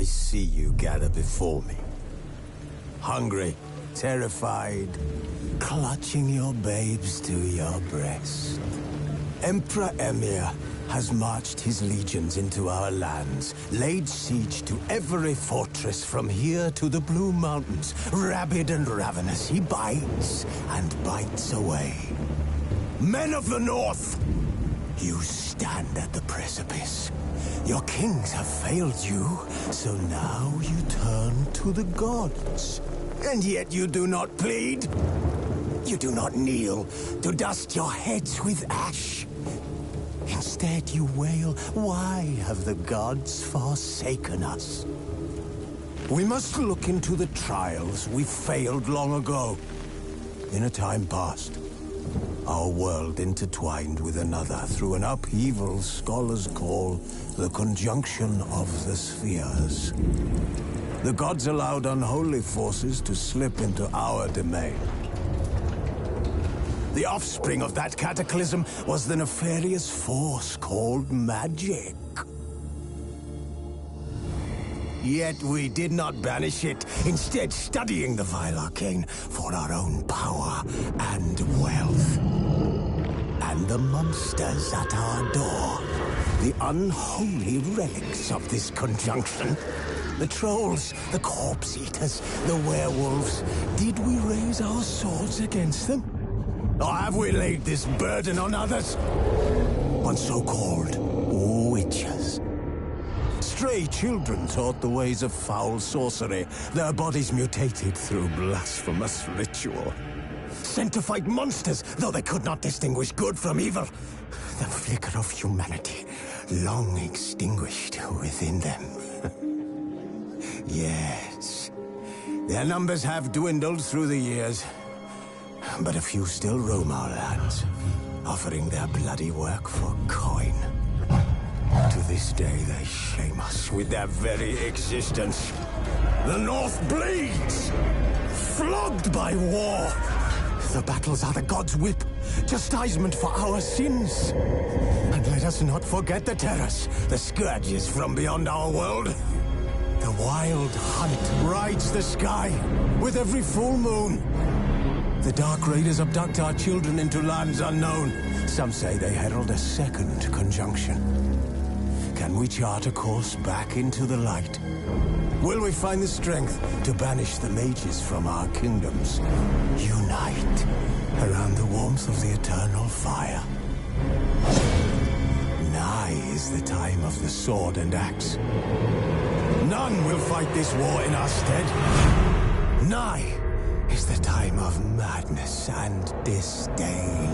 I see you gather before me. Hungry, terrified, clutching your babes to your breast. Emperor Emir has marched his legions into our lands, laid siege to every fortress from here to the Blue Mountains. Rabid and ravenous, he bites and bites away. Men of the North, you stand at the precipice. Your kings have failed you, so now you turn to the gods. And yet you do not plead. You do not kneel to dust your heads with ash. Instead you wail, why have the gods forsaken us? We must look into the trials we failed long ago. In a time past, our world intertwined with another through an upheaval scholars call the conjunction of the spheres. The gods allowed unholy forces to slip into our domain. The offspring of that cataclysm was the nefarious force called magic. Yet we did not banish it, instead studying the vile arcane for our own power and wealth. And the monsters at our door, the unholy relics of this conjunction. The trolls, the corpse-eaters, the werewolves. Did we raise our swords against them? Or have we laid this burden on others? On so-called witches. Stray children taught the ways of foul sorcery, their bodies mutated through blasphemous ritual. Sent to fight monsters, though they could not distinguish good from evil. The flicker of humanity, long extinguished within them. Yes, their numbers have dwindled through the years, but a few still roam our lands, offering their bloody work for coin. To this day, they shame us with their very existence. The North bleeds, flogged by war. The battles are the gods' whip, chastisement for our sins. And let us not forget the terrors, the scourges from beyond our world. The wild hunt rides the sky with every full moon. The Dark Raiders abduct our children into lands unknown. Some say they herald a second conjunction. Can we chart a course back into the light? Will we find the strength to banish the mages from our kingdoms? Unite around the warmth of the eternal fire. Nigh is the time of the sword and axe. None will fight this war in our stead. Nigh is the time of madness and disdain.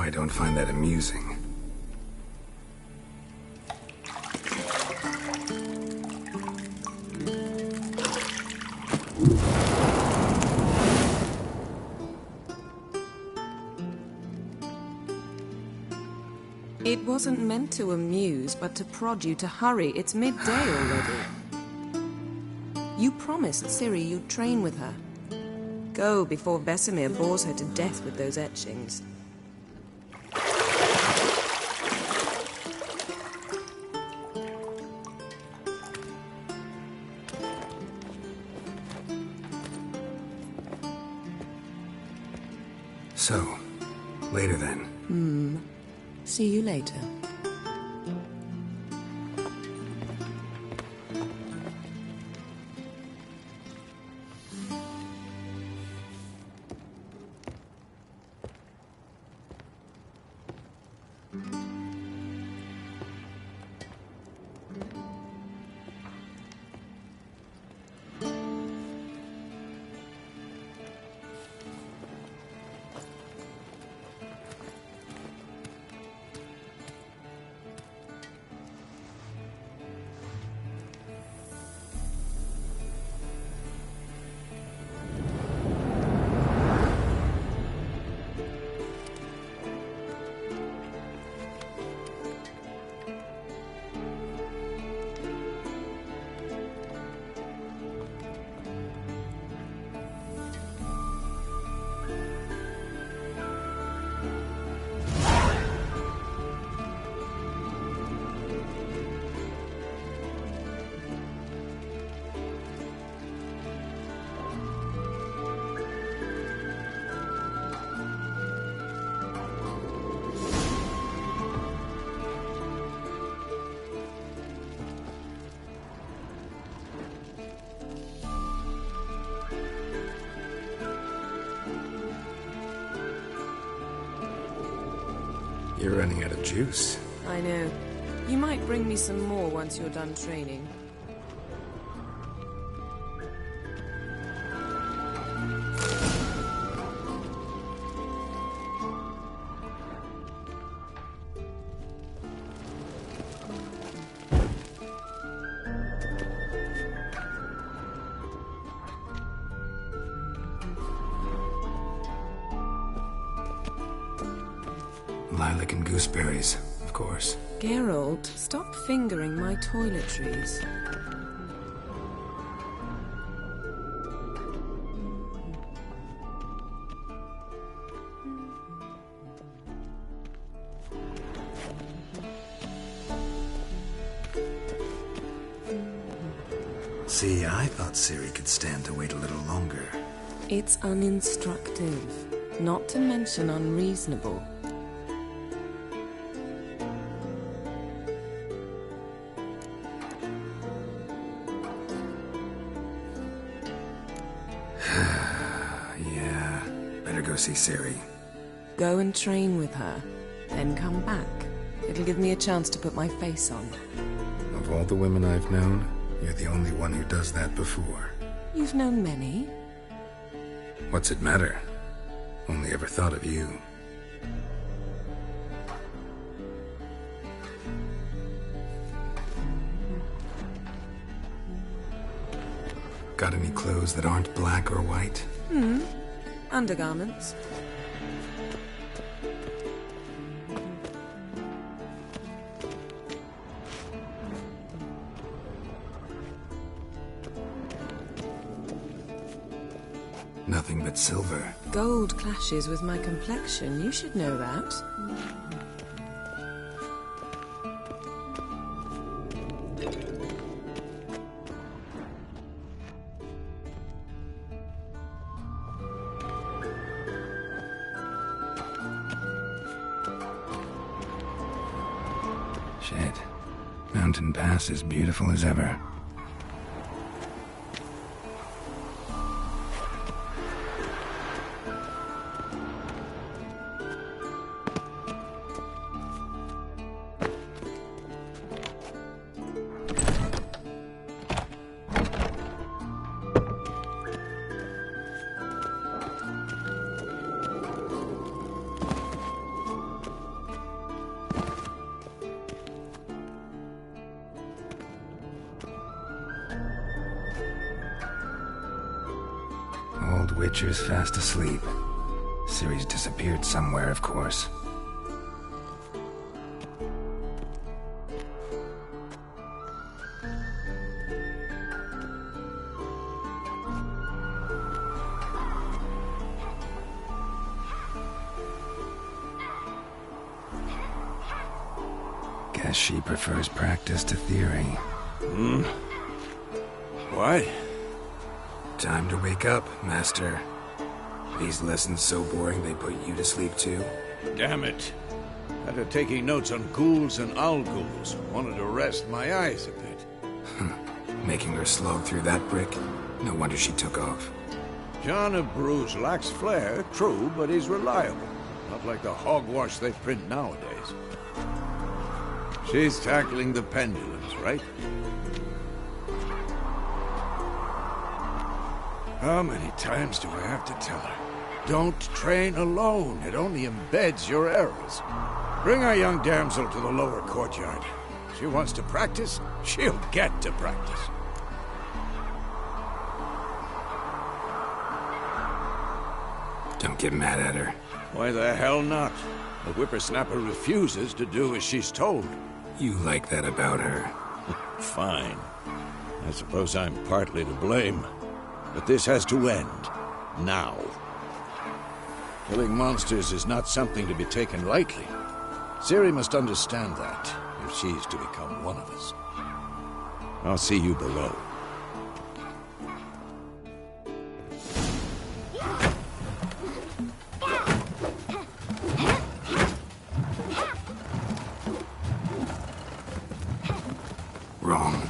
I don't find that amusing. It wasn't meant to amuse, but to prod you to hurry. It's midday already. You promised Ciri you'd train with her. Go before Vesemir bores her to death with those etchings. So, later then. See you later. You're running out of juice. I know. You might bring me some more once you're done training. Lilac and gooseberries, of course. Geralt, stop fingering my toiletries. See, I thought Ciri could stand to wait a little longer. It's uninstructive, not to mention unreasonable. Yeah, better go see Ciri. Go and train with her, then come back. It'll give me a chance to put my face on. Of all the women I've known, you're the only one who does that before. You've known many. What's it matter? Only ever thought of you. Got any clothes that aren't black or white? Undergarments. Nothing but silver. Gold clashes with my complexion. You should know that. Shit. Mountain Pass is beautiful as ever. Witcher's fast asleep. Ciri's disappeared somewhere, of course. Guess she prefers practice to theory. What? Time to wake up, Master. These lessons so boring they put you to sleep too? Damn it. After taking notes on ghouls and owl-ghouls, wanted to rest my eyes a bit. Making her slog through that brick? No wonder she took off. John of Bruges lacks flair, true, but he's reliable. Not like the hogwash they print nowadays. She's tackling the pendulums, right? How many times do I have to tell her? Don't train alone. It only embeds your errors. Bring our young damsel to the lower courtyard. She wants to practice, she'll get to practice. Don't get mad at her. Why the hell not? The whippersnapper refuses to do as she's told. You like that about her. Fine. I suppose I'm partly to blame. But this has to end. Now. Killing monsters is not something to be taken lightly. Ciri must understand that, if she's to become one of us. I'll see you below. Wrong.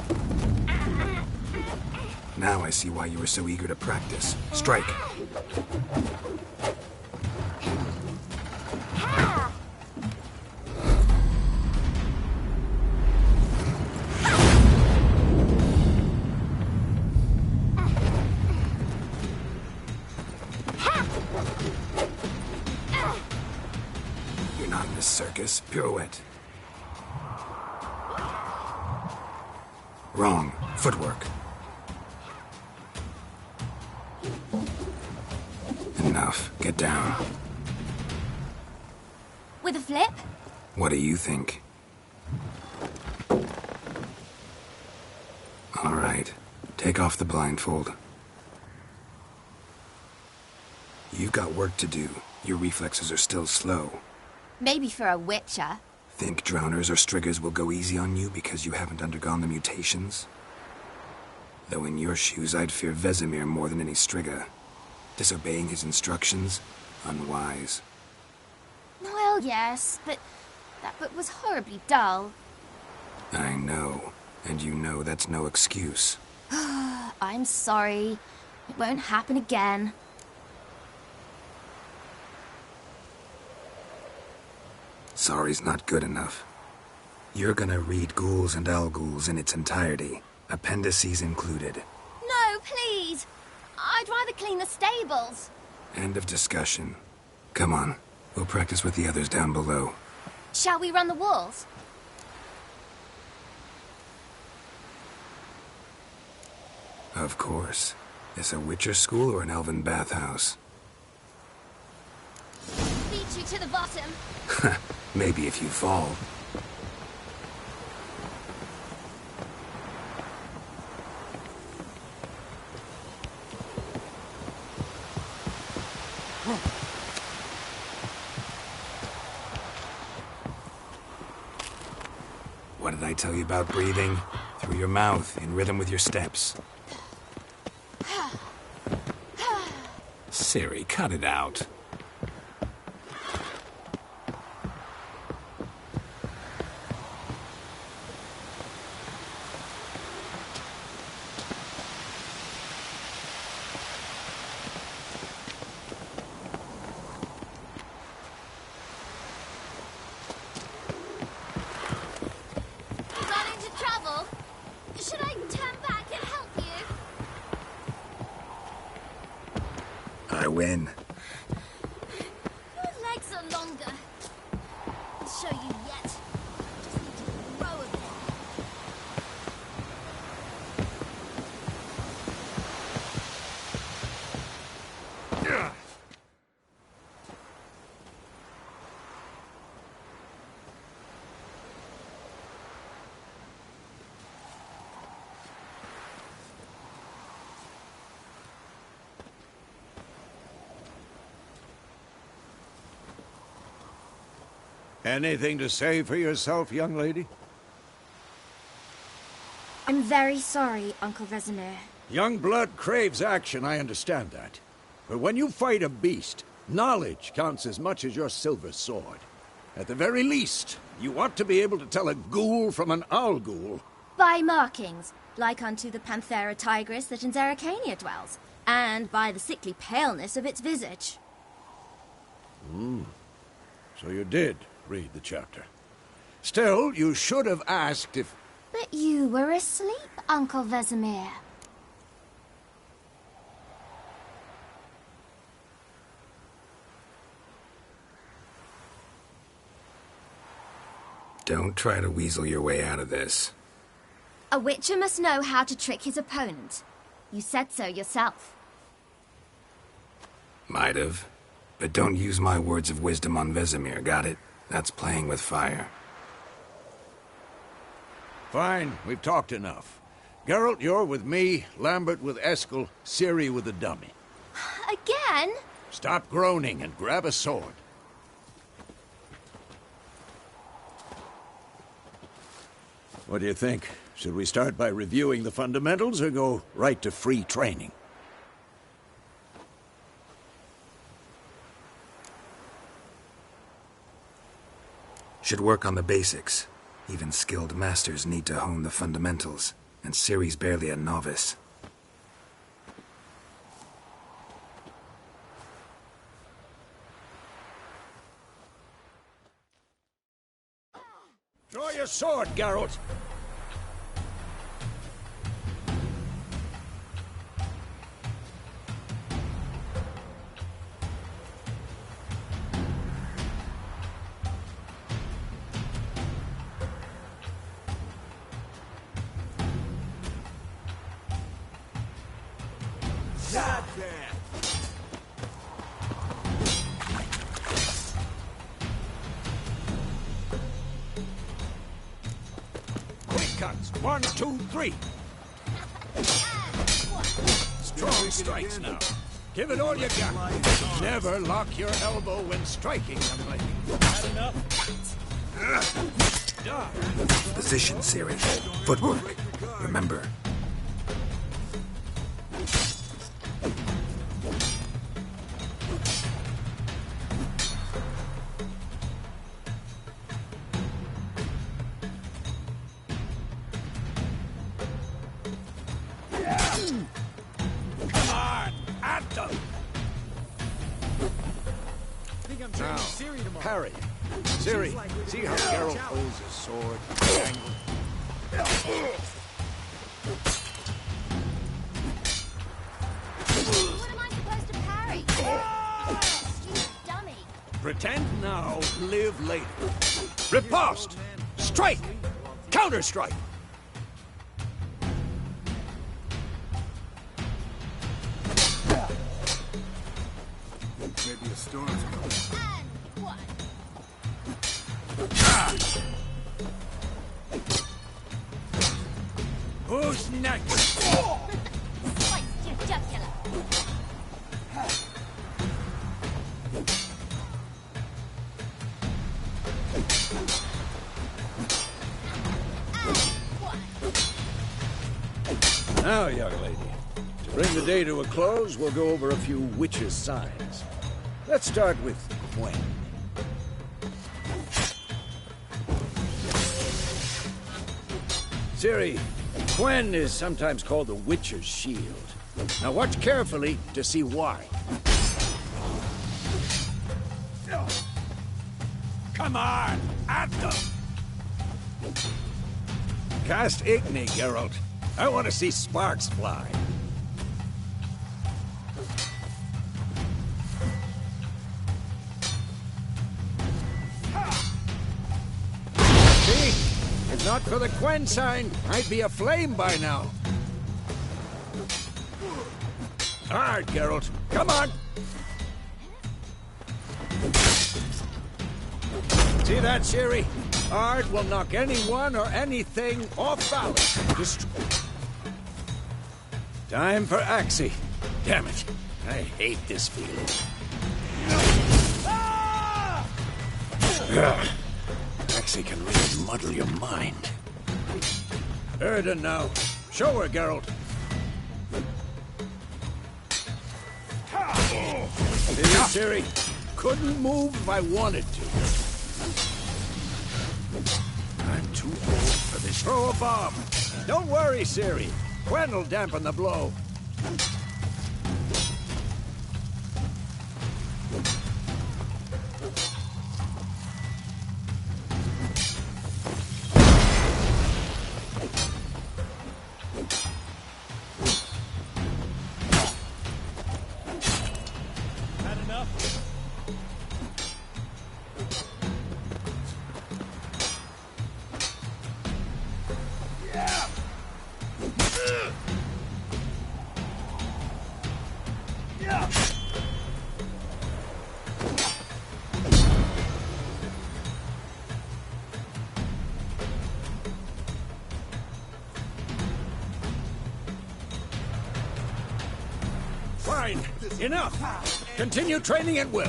Now I see why you were so eager to practice. Strike. You're not in this circus. Pirouette. Wrong. Footwork. Enough. Get down. With a flip? What do you think? All right. Take off the blindfold. You've got work to do. Your reflexes are still slow. Maybe for a witcher. Think drowners or striggers will go easy on you because you haven't undergone the mutations? Though in your shoes, I'd fear Vesemir more than any strigger. Disobeying his instructions? Unwise. Well, yes, but that book was horribly dull. I know. And you know that's no excuse. I'm sorry. It won't happen again. Sorry's not good enough. You're gonna read Ghouls and Owl-Ghouls in its entirety, appendices included. No, please! I'd rather clean the stables. End of discussion. Come on, we'll practice with the others down below. Shall we run the walls? Of course. Is a Witcher school or an elven bathhouse? Beat you to the bottom. Maybe if you fall. What did I tell you about breathing? Through your mouth, in rhythm with your steps. Ciri, cut it out. Got into trouble? Should I turn back and help you? I win. Your legs are longer. I'll show you yet. Just need to grow a bit. Anything to say for yourself, young lady? I'm very sorry, Uncle Vesemir. Young blood craves action, I understand that. But when you fight a beast, knowledge counts as much as your silver sword. At the very least, you want to be able to tell a ghoul from an owl ghoul. By markings, like unto the Panthera tigris that in Zerrikania dwells, and by the sickly paleness of its visage. So you did read the chapter. Still, you should have asked if... But you were asleep, Uncle Vesemir. Don't try to weasel your way out of this. A witcher must know how to trick his opponent. You said so yourself. Might have. But don't use my words of wisdom on Vesemir, got it? That's playing with fire. Fine, we've talked enough. Geralt, you're with me, Lambert with Eskel, Ciri with the dummy. Again? Stop groaning and grab a sword. What do you think? Should we start by reviewing the fundamentals or go right to free training? Should work on the basics. Even skilled masters need to hone the fundamentals, and Ciri's barely a novice. Draw your sword, Geralt! Quick cuts! 1, 2, 3! Strong strikes now. Give it all you got. Never lock your elbow when striking, young lady. Position, Ciri. Footwork. Remember. Come on! At them! Now, parry. Ciri, see how Geralt holds his sword? Angle. What am I supposed to parry? Stupid dummy. Pretend now, live later. Riposte! Strike! Counter-strike! Maybe a storm's coming. And one. Who's next? Sliced your jugular. Now, young lady, to bring the day to a close, we'll go over a few witches' signs. Let's start with Gwen. Ciri, Gwen is sometimes called the Witcher's Shield. Now watch carefully to see why. Come on, at them! Cast Igni, Geralt. I want to see sparks fly. See? If not for the Gwen sign, I'd be aflame by now. All right, Geralt. Come on! See that, Ciri? Art will knock anyone or anything off balance. Time for Axie. Damn it. I hate this feeling. galaxy can really muddle your mind. Erden now. Show her, Geralt. See, Ciri? Couldn't move if I wanted to. I'm too old for this. Throw a bomb. Don't worry, Ciri. Gwen'll dampen the blow. Fine. Enough. Continue training at will.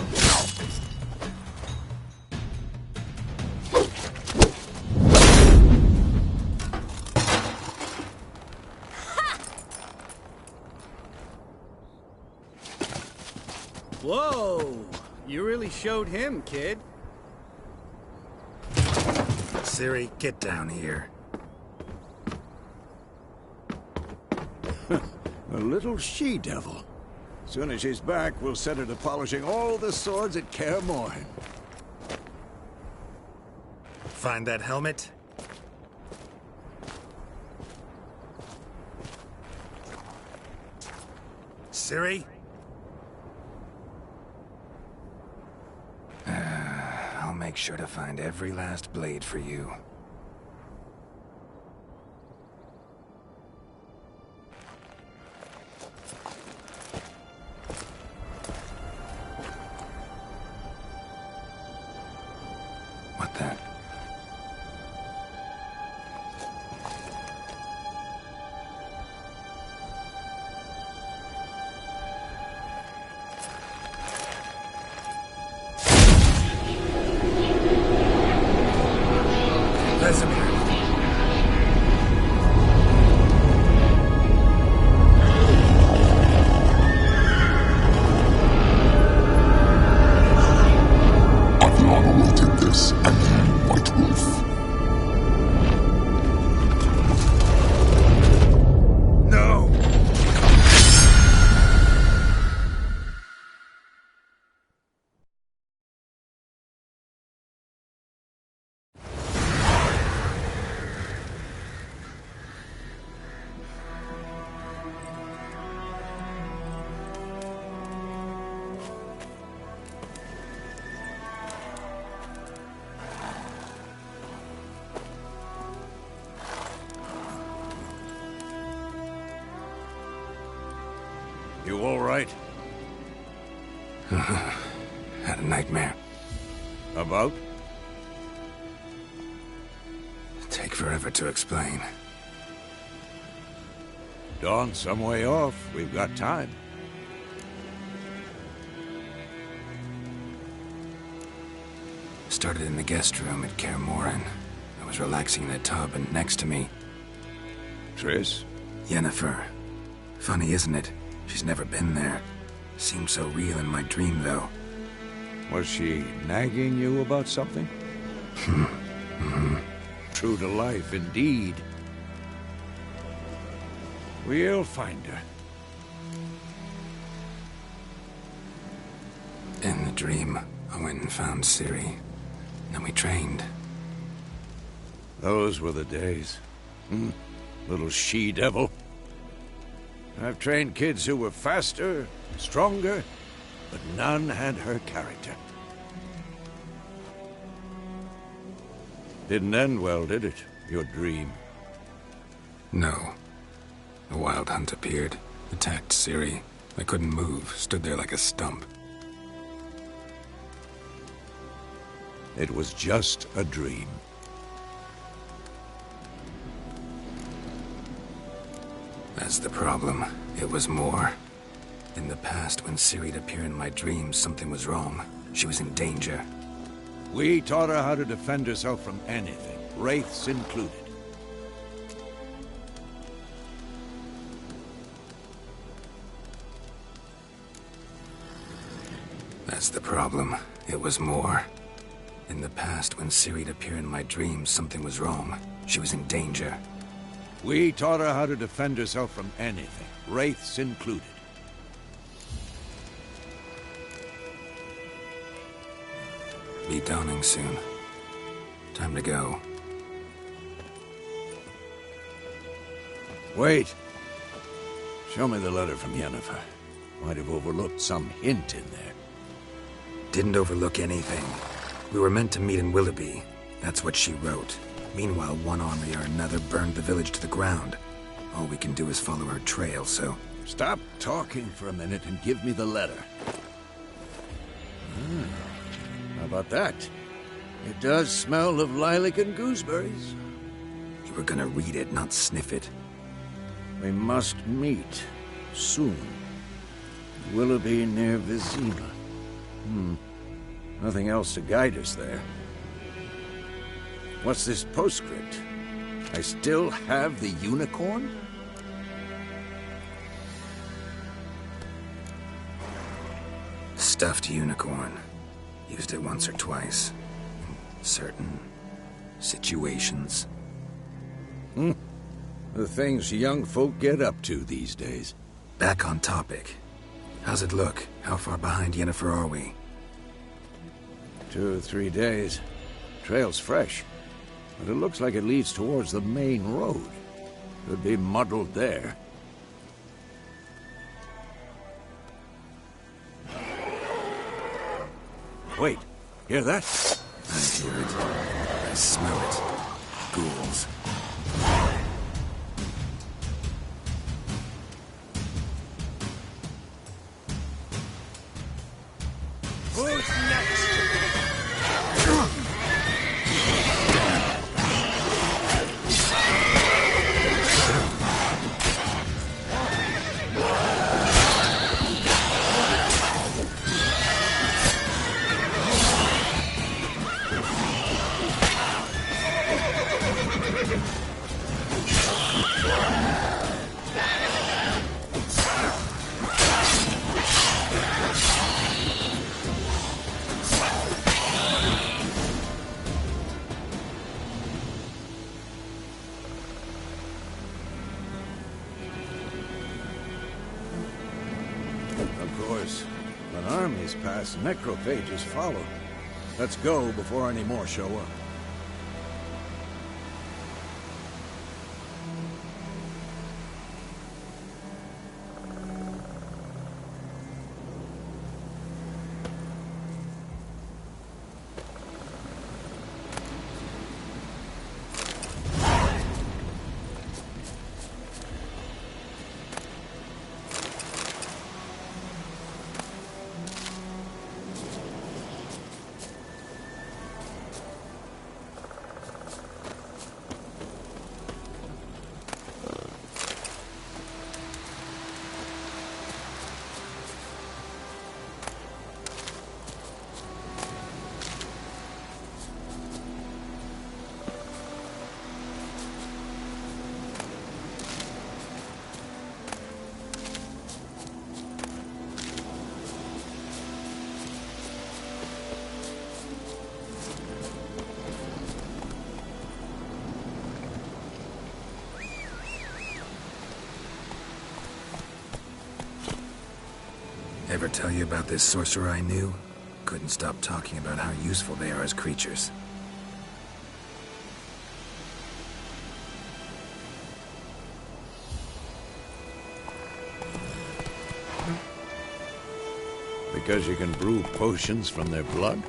Whoa! You really showed him, kid. Ciri, get down here. A little she-devil. Soon as she's back, we'll set her to polishing all the swords at Kaer Morhen. Find that helmet? Ciri? I'll make sure to find every last blade for you. What then? Vesemir. I've long awaited this, and you, White Wolf. No! You all right? Had a nightmare. About? Take forever to explain. Dawn's some way off. We've got time. Started in the guest room at Kaer Morhen. I was relaxing in a tub, and next to me, Triss? Yennefer. Funny, isn't it? She's never been there. Seemed so real in my dream, though. Was she nagging you about something? True to life, indeed. We'll find her. In the dream, I went and found Ciri. Then we trained. Those were the days. Little she-devil. I've trained kids who were faster, stronger, but none had her character. Didn't end well, did it? Your dream? No. A wild hunt appeared, attacked Ciri. I couldn't move, stood there like a stump. It was just a dream. That's the problem. It was more. In the past, when Ciri'd appear in my dreams, something was wrong. She was in danger. We taught her how to defend herself from anything, wraiths included. That's the problem. It was more. In the past, when Ciri'd appear in my dreams, something was wrong. She was in danger. We taught her how to defend herself from anything, wraiths included. Be dawning soon. Time to go. Wait. Show me the letter from Yennefer. Might have overlooked some hint in there. Didn't overlook anything. We were meant to meet in Willoughby. That's what she wrote. Meanwhile, one army or another burned the village to the ground. All we can do is follow her trail, so... Stop talking for a minute and give me the letter. How about that? It does smell of lilac and gooseberries. You were gonna read it, not sniff it. We must meet. Soon. Willoughby near Vizima. Nothing else to guide us there. What's this postscript? I still have the unicorn? Stuffed unicorn. Used it once or twice. In certain situations. The things young folk get up to these days. Back on topic. How's it look? How far behind Yennefer are we? 2 or 3 days. Trail's fresh, but it looks like it leads towards the main road. Could be muddled there. Wait, hear that? I hear it. I smell it. Ghouls. Who's next? Necrophages follow. Let's go before any more show up. Ever tell you about this sorcerer I knew? Couldn't stop talking about how useful they are as creatures. Because you can brew potions from their blood?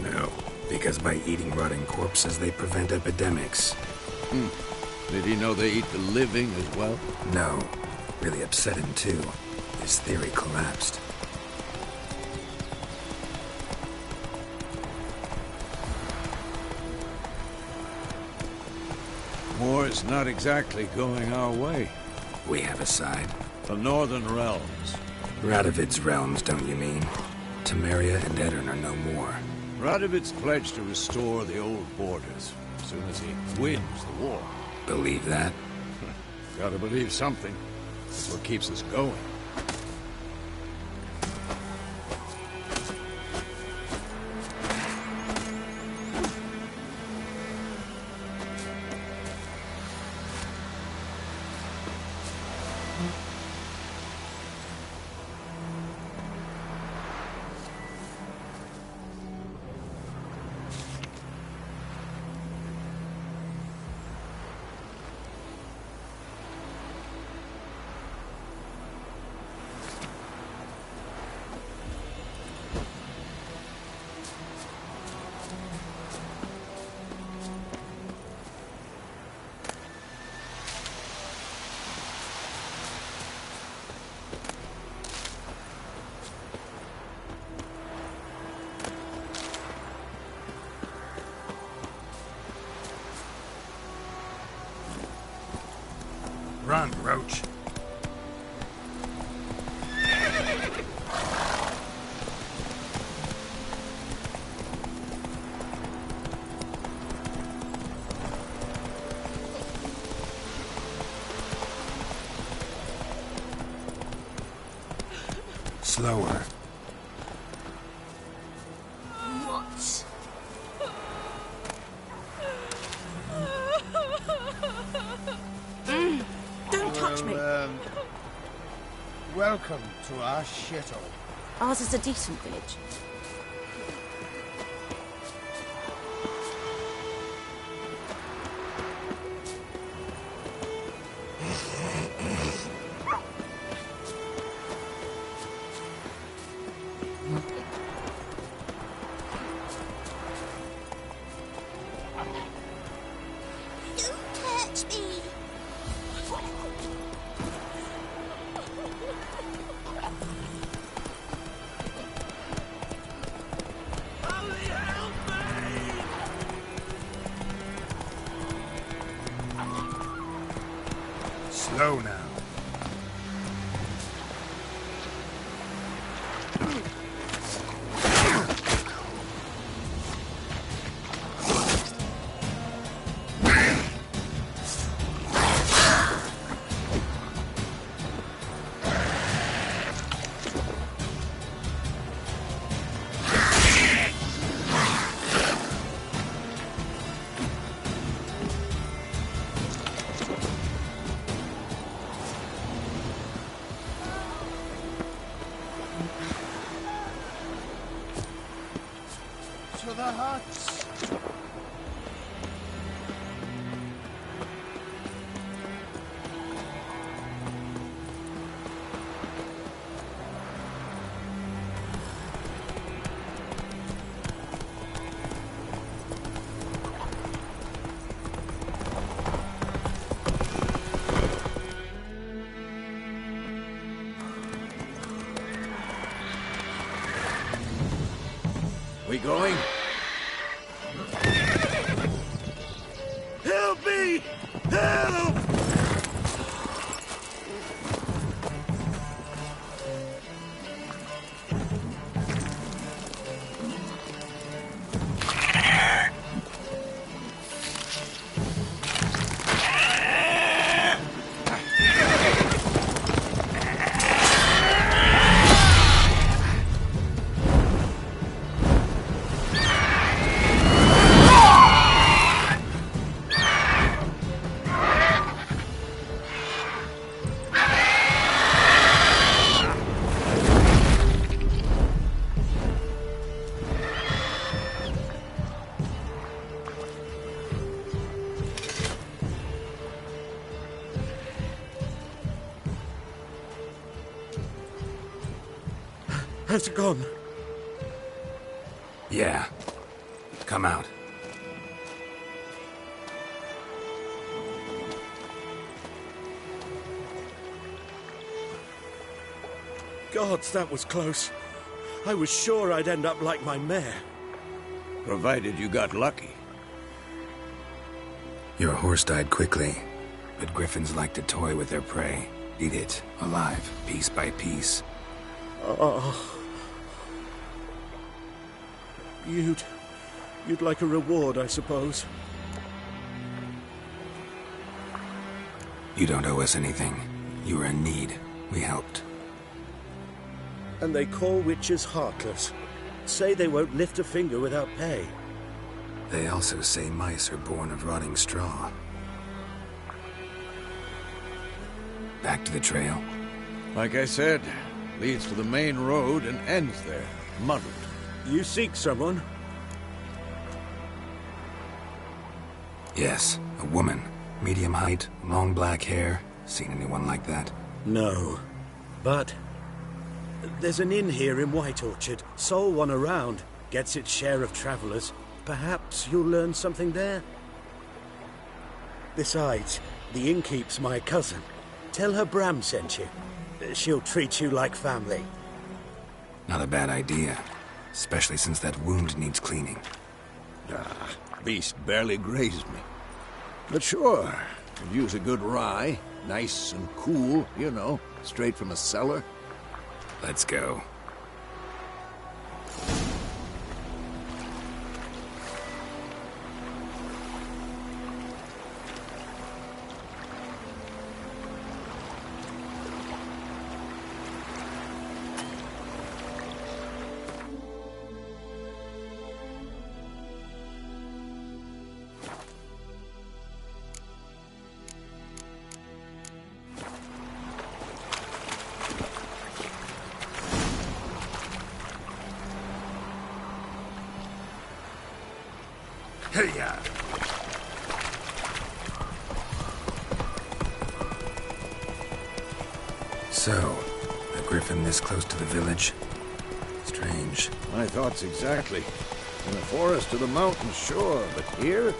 No, because by eating rotting corpses, they prevent epidemics. Did he know they eat the living as well? No. Really upset him, too. His theory collapsed. War's not exactly going our way. We have a side. The Northern Realms. Radovid's realms, don't you mean? Temeria and Edirn are no more. Radovid's pledged to restore the old borders as soon as he wins the war. Believe that? Gotta believe something. That's what keeps us going. Run, Roach. Slower. What? Don't touch me. Welcome to our shithole. Ours is a decent village. Don't touch me. Slow now. To the huts. We going? Help me! Help! Has it gone? Yeah. Come out. Gods, that was close. I was sure I'd end up like my mare. Provided you got lucky. Your horse died quickly, but griffins like to toy with their prey. Eat it, alive, piece by piece. Oh. You'd You'd like a reward, I suppose. You don't owe us anything. You were in need. We helped. And they call witches heartless. Say they won't lift a finger without pay. They also say mice are born of rotting straw. Back to the trail. Like I said, leads to the main road and ends there, muddled. You seek someone? Yes, a woman. Medium height, long black hair. Seen anyone like that? No. But there's an inn here in White Orchard. Sole one around. Gets its share of travelers. Perhaps you'll learn something there? Besides, the innkeep's my cousin. Tell her Bram sent you. She'll treat you like family. Not a bad idea. Especially since that wound needs cleaning. Beast barely grazed me. But sure, could use a good rye. Nice and cool, you know, straight from a cellar. Let's go. Hiya! So, a griffin this close to the village? Strange. My thoughts exactly. In the forest or the mountains, sure, but here?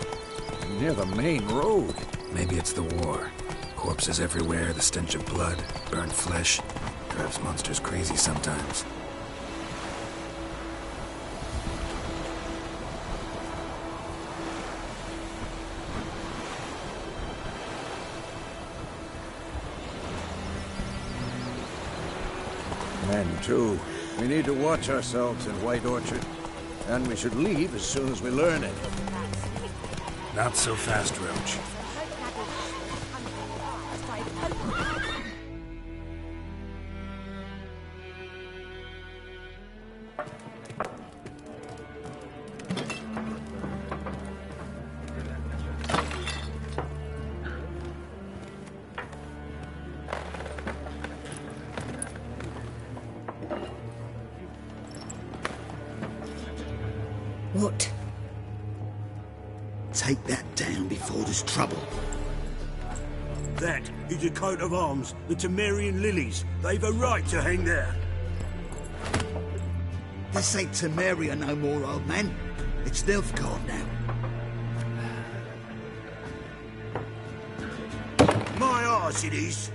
Near the main road. Maybe it's the war. Corpses everywhere, the stench of blood, burnt flesh. Drives monsters crazy sometimes. And too, we need to watch ourselves in White Orchard. And we should leave as soon as we learn it. Not so fast, Roach. What? Take that down before there's trouble. That is a coat of arms, the Temerian lilies. They've a right to hang there. This ain't Temeria no more, old man. It's Nilfgaard now. My arse it is.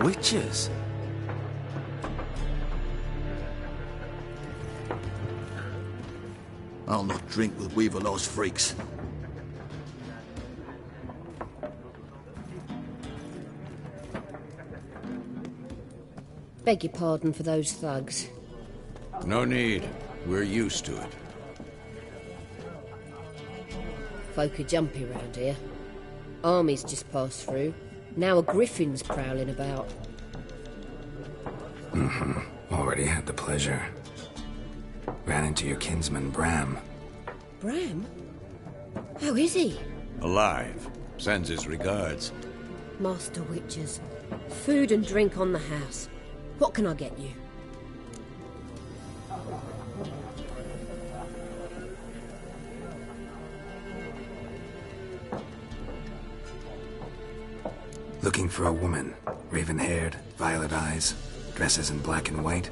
Witches? I'll not drink with Weaverlaw's freaks. Beg your pardon for those thugs. No need. We're used to it. Folk are jumpy round here. Armies just passed through. Now a griffin's prowling about. Already had the pleasure. Ran into your kinsman, Bram. Bram? How is he? Alive. Sends his regards. Master Witches. Food and drink on the house. What can I get you? Looking for a woman. Raven-haired, violet eyes, dresses in black and white.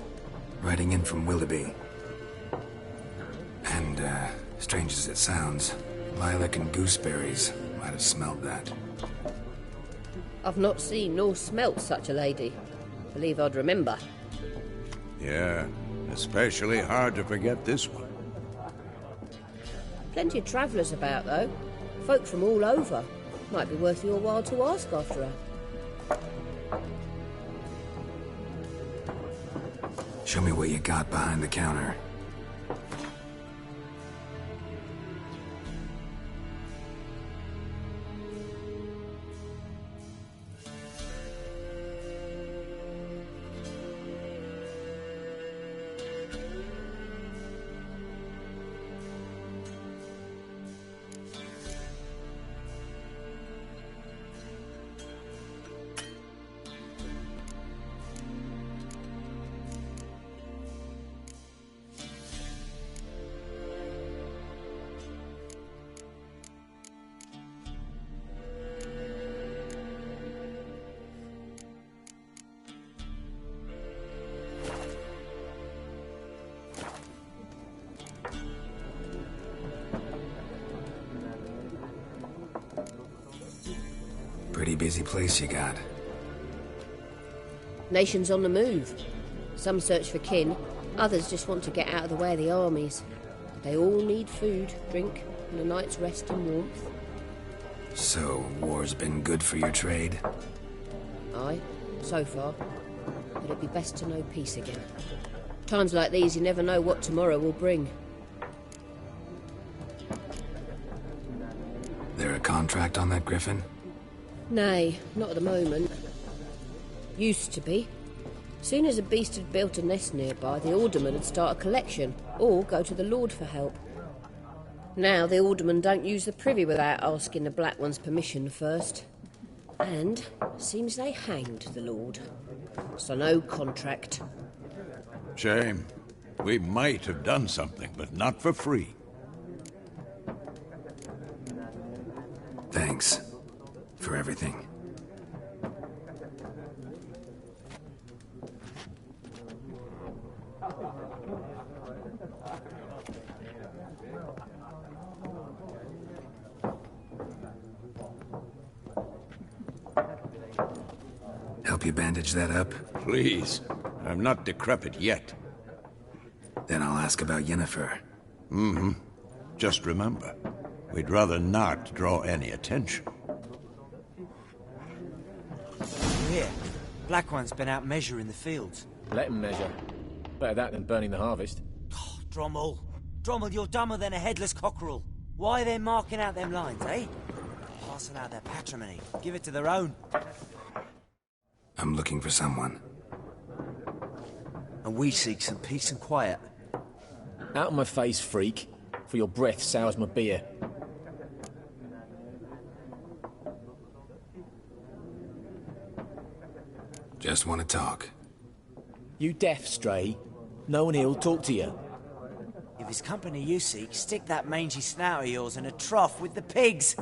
Riding in from Willoughby. And, strange as it sounds, lilac and gooseberries might have smelled that. I've not seen nor smelt such a lady. Believe I'd remember. Yeah, especially hard to forget this one. Plenty of travellers about, though. Folk from all over. Might be worth your while to ask after her. Show me what you got behind the counter. Pretty busy place you got. Nations on the move. Some search for kin, others just want to get out of the way of the armies. They all need food, drink, and a night's rest and warmth. So, war's been good for your trade? Aye, so far. But it'd be best to know peace again. Times like these, you never know what tomorrow will bring. There a contract on that Griffin? Nay, not at the moment. Used to be. Soon as a beast had built a nest nearby, the alderman would start a collection, or go to the Lord for help. Now the aldermen don't use the privy without asking the Black One's permission first. And seems they hanged the Lord. So no contract. Shame. We might have done something, but not for free. Thanks. For everything. Help you bandage that up? Please. I'm not decrepit yet. Then I'll ask about Yennefer. Mm-hmm. Just remember, we'd rather not draw any attention. Here, Black One's been out measuring the fields. Let him measure. Better that than burning the harvest. Oh, Drommel. Drommel, you're dumber than a headless cockerel. Why are they marking out them lines, eh? Passing out their patrimony. Give it to their own. I'm looking for someone. And we seek some peace and quiet. Out of my face, freak. For your breath sours my beer. Just want to talk. You deaf, Stray? No one here'll talk to you. If it's company you seek, stick that mangy snout of yours in a trough with the pigs.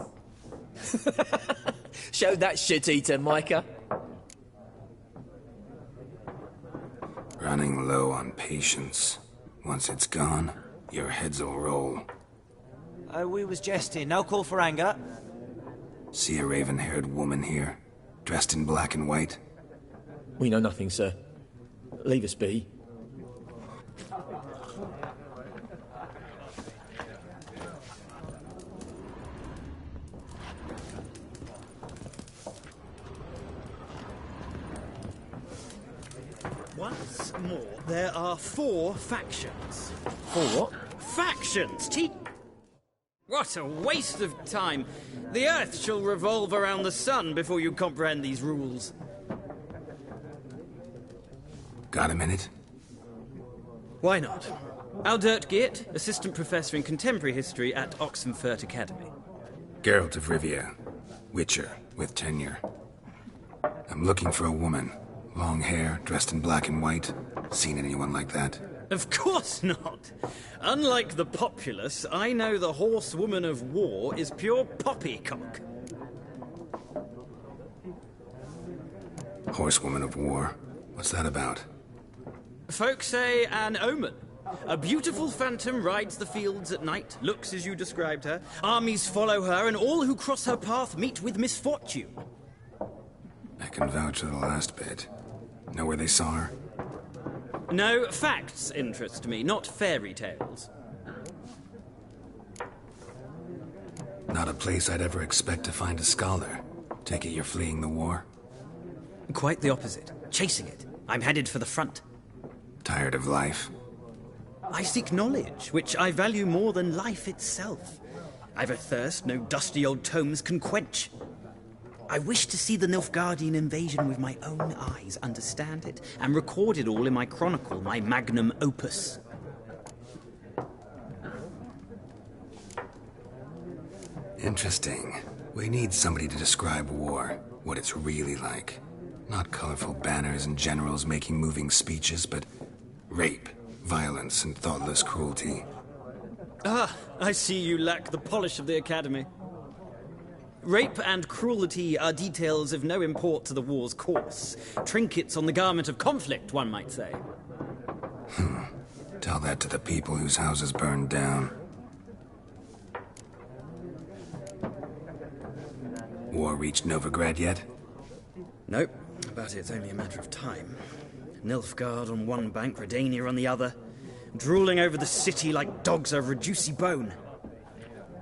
Show that shit-eater, Micah. Running low on patience. Once it's gone, your heads'll roll. We was jesting. No call for anger. See a raven-haired woman here, dressed in black and white? We know nothing, sir. Leave us be. Once more, there are 4 factions. 4 what? Factions! What a waste of time! The Earth shall revolve around the sun before you comprehend these rules. Got a minute? Why not? Aldert Geert, Assistant Professor in Contemporary History at Oxenfurt Academy. Geralt of Rivia, Witcher, with tenure. I'm looking for a woman. Long hair, dressed in black and white. Seen anyone like that? Of course not! Unlike the populace, I know the horsewoman of war is pure poppycock. Horsewoman of war? What's that about? Folk say an omen. A beautiful phantom rides the fields at night, looks as you described her. Armies follow her, and all who cross her path meet with misfortune. I can vouch for the last bit. Know where they saw her? No, facts interest me, not fairy tales. Not a place I'd ever expect to find a scholar. Take it you're fleeing the war? Quite the opposite. Chasing it. I'm headed for the front. Tired of life? I seek knowledge, which I value more than life itself. I've a thirst no dusty old tomes can quench. I wish to see the Nilfgaardian invasion with my own eyes, understand it, and record it all in my chronicle, my magnum opus. Interesting. We need somebody to describe war, what it's really like. Not colorful banners and generals making moving speeches, but rape, violence, and thoughtless cruelty. Ah, I see you lack the polish of the Academy. Rape and cruelty are details of no import to the war's course. Trinkets on the garment of conflict, one might say. Tell that to the people whose houses burned down. War reached Novigrad yet? Nope, but it's only a matter of time. Nilfgaard on one bank, Redania on the other, drooling over the city like dogs over a juicy bone.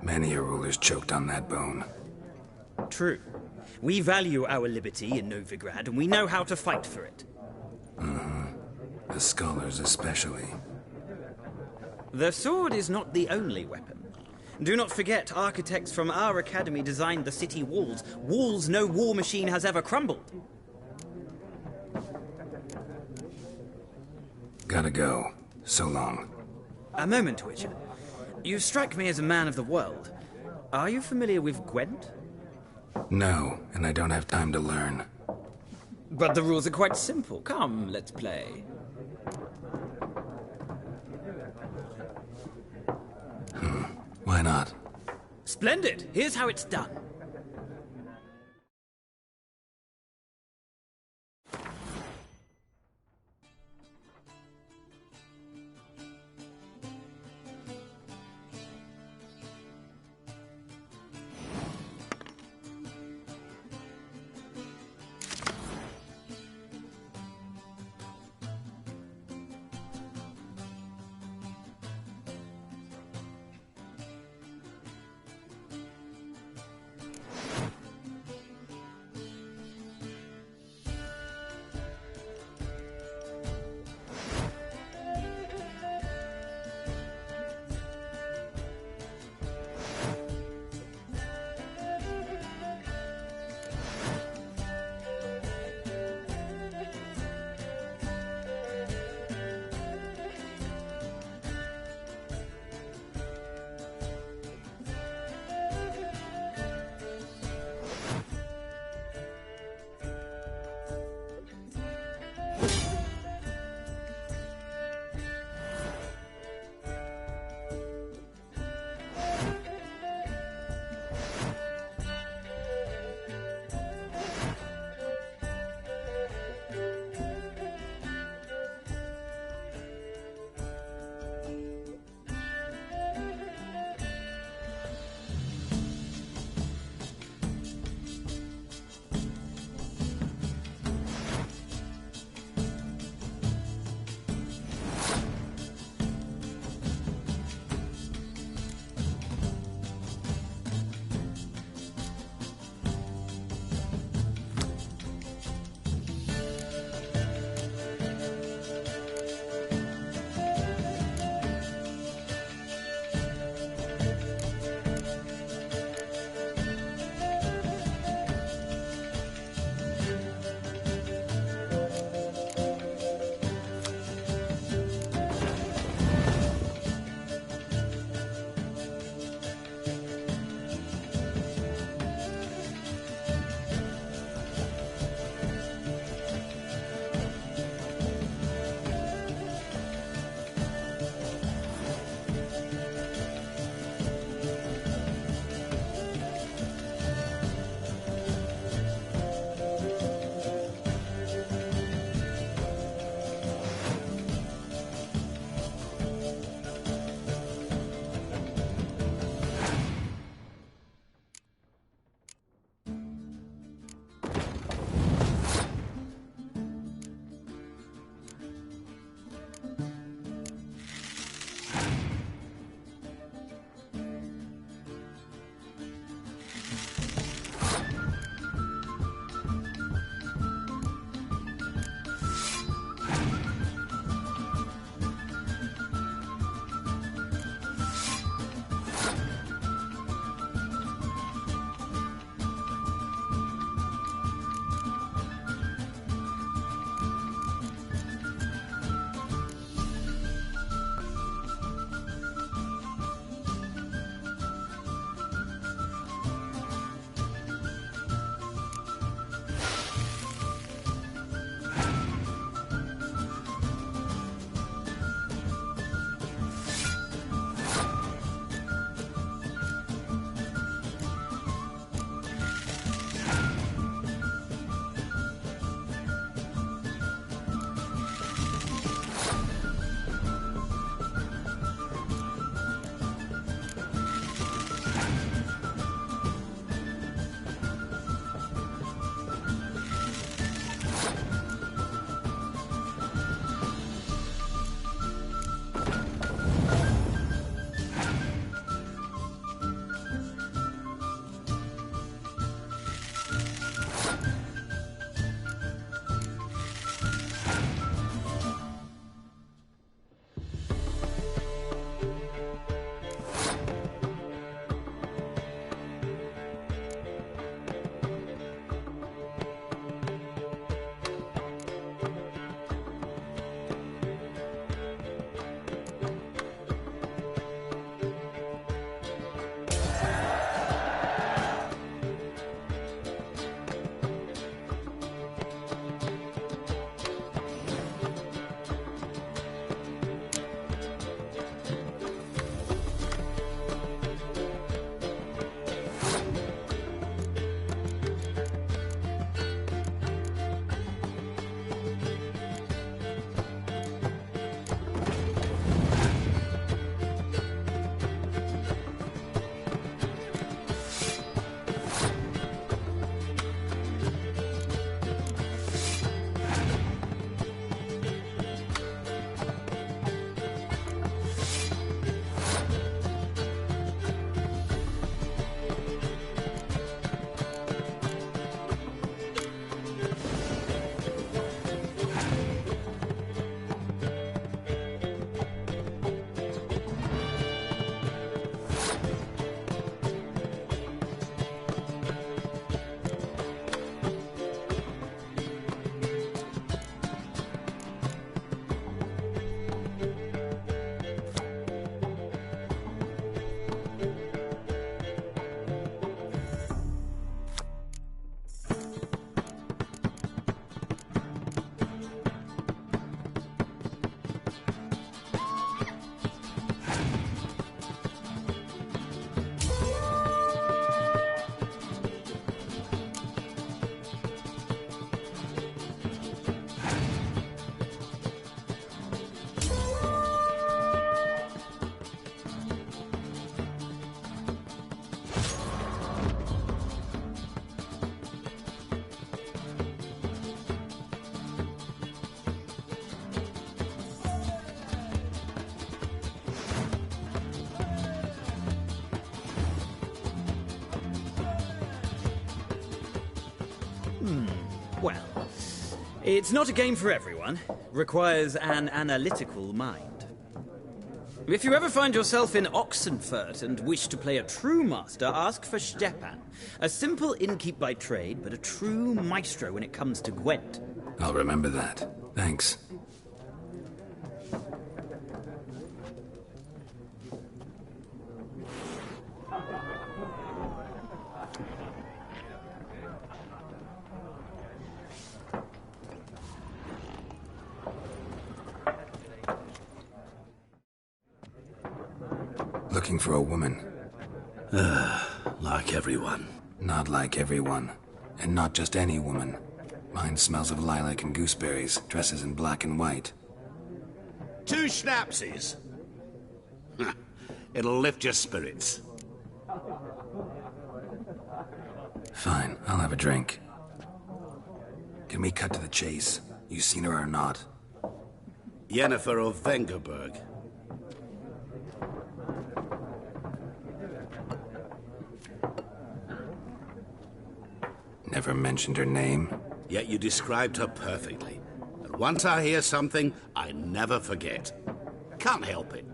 Many a ruler's choked on that bone. True. We value our liberty in Novigrad, and we know how to fight for it. The scholars especially. The sword is not the only weapon. Do not forget, architects from our academy designed the city walls. Walls no war machine has ever crumbled. Gotta go. So long. A moment, Witcher. You strike me as a man of the world. Are you familiar with Gwent? No, and I don't have time to learn. But the rules are quite simple. Come, let's play. Why not? Splendid. Here's how it's done. Well, it's not a game for everyone. Requires an analytical mind. If you ever find yourself in Oxenfurt and wish to play a true master, ask for Stepan. A simple innkeep by trade, but a true maestro when it comes to Gwent. I'll remember that. Thanks. Looking for a woman. Like everyone. Not like everyone. And not just any woman. Mine smells of lilac and gooseberries, dresses in black and white. 2 schnapsies. It'll lift your spirits. Fine, I'll have a drink. Can we cut to the chase? You seen her or not? Yennefer of Vengerberg. Never mentioned her name. Yet you described her perfectly. And once I hear something, I never forget. Can't help it.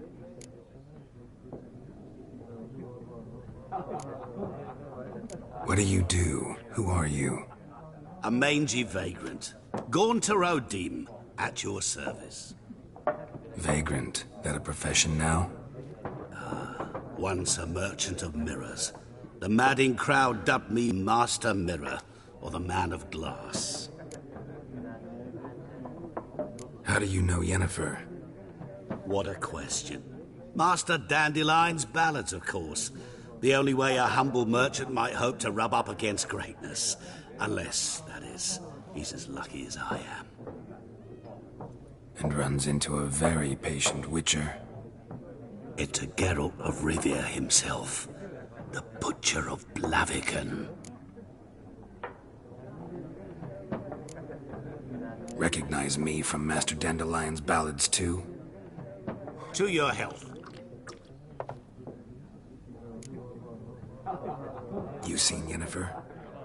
What do you do? Who are you? A mangy vagrant. Gaunter Odim, at your service. Vagrant. That a profession now? Once a merchant of mirrors. The madding crowd dubbed me Master Mirror, or the Man of Glass. How do you know Yennefer? What a question. Master Dandelion's ballads, of course. The only way a humble merchant might hope to rub up against greatness. Unless, that is, he's as lucky as I am. And runs into a very patient witcher. It's a Geralt of Rivia himself. The Butcher of Blaviken. Recognize me from Master Dandelion's ballads, too? To your health. You seen Yennefer?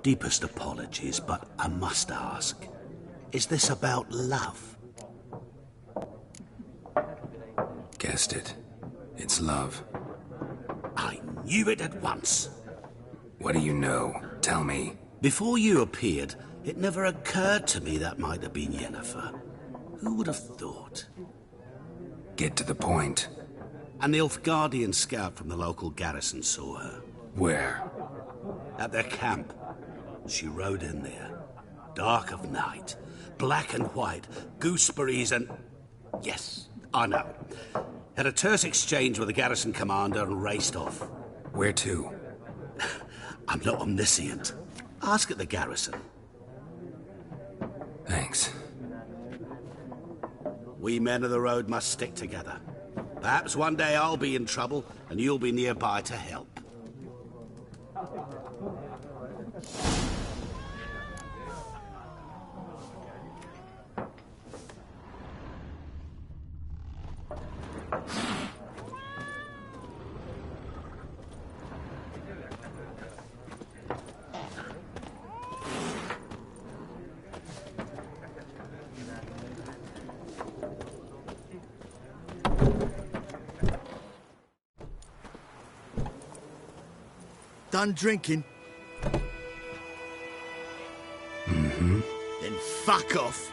Deepest apologies, but I must ask. Is this about love? Guessed it. It's love. I knew it at once. What do you know? Tell me. Before you appeared, it never occurred to me that might have been Yennefer. Who would have thought? Get to the point. An Nilfgaardian scout from the local garrison saw her. Where? At their camp. She rode in there. Dark of night. Black and white. Gooseberries and... Yes, I know. Had a terse exchange with the garrison commander and raced off. Where to? I'm not omniscient. Ask at the garrison. Thanks. We men of the road must stick together. Perhaps one day I'll be in trouble and you'll be nearby to help. Done drinking? Mm-hmm. Then fuck off.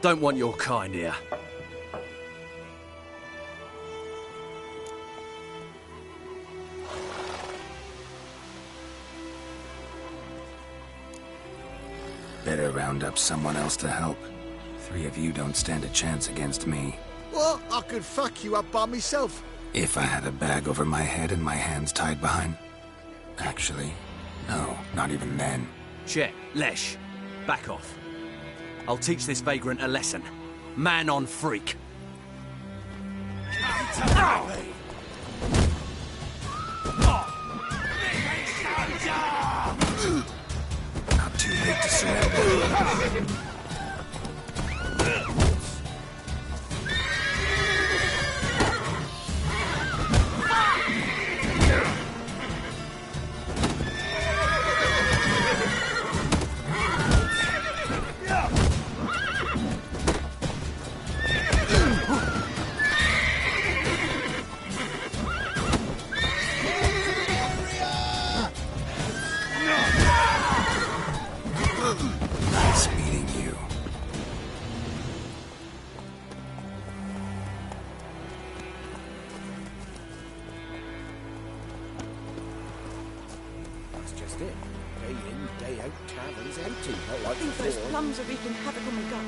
Don't want your kind here. Better round up someone else to help. 3 of you don't stand a chance against me. What? I could fuck you up by myself. If I had a bag over my head and my hands tied behind... Actually, no, not even then. Chet, Lesh, back off. I'll teach this vagrant a lesson. Man on freak. Not too late to surrender. just it. Day in, day out, taverns empty, not I like think those before. plums are wreaking havoc on my gut.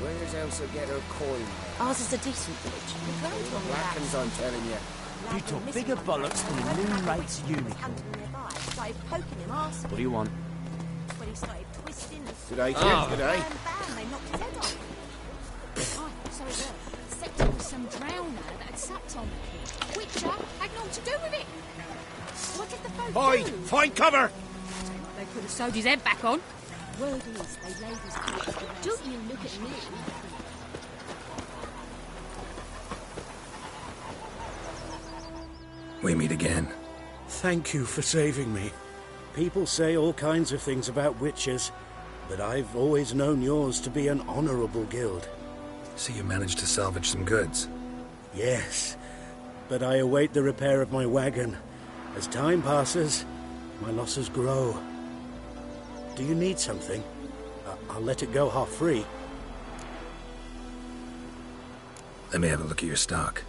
Where's Elsa get her coin? Ours is a decent village. The Blackens, I'm telling you. You talk bigger bollocks than a Moonrate's unicorn. Started poking him arse. What do you want? When he started twisting and G'day, Jim. Ah. G'day. bam, they knocked his head off. Oh, so it was. Except it was some drowner that had supped on the kid. Witcher had naught to do with it. What did the folk Hide! do? Find cover! They could have sewed his head back on. Word is, they laid his corpse to rest. Don't you look at me. We meet again. Thank you for saving me. People say all kinds of things about witches, but I've always known yours to be an honourable guild. So you managed to salvage some goods? Yes, but I await the repair of my wagon. As time passes, my losses grow. Do you need something? I'll let it go half-free. Let me have a look at your stock.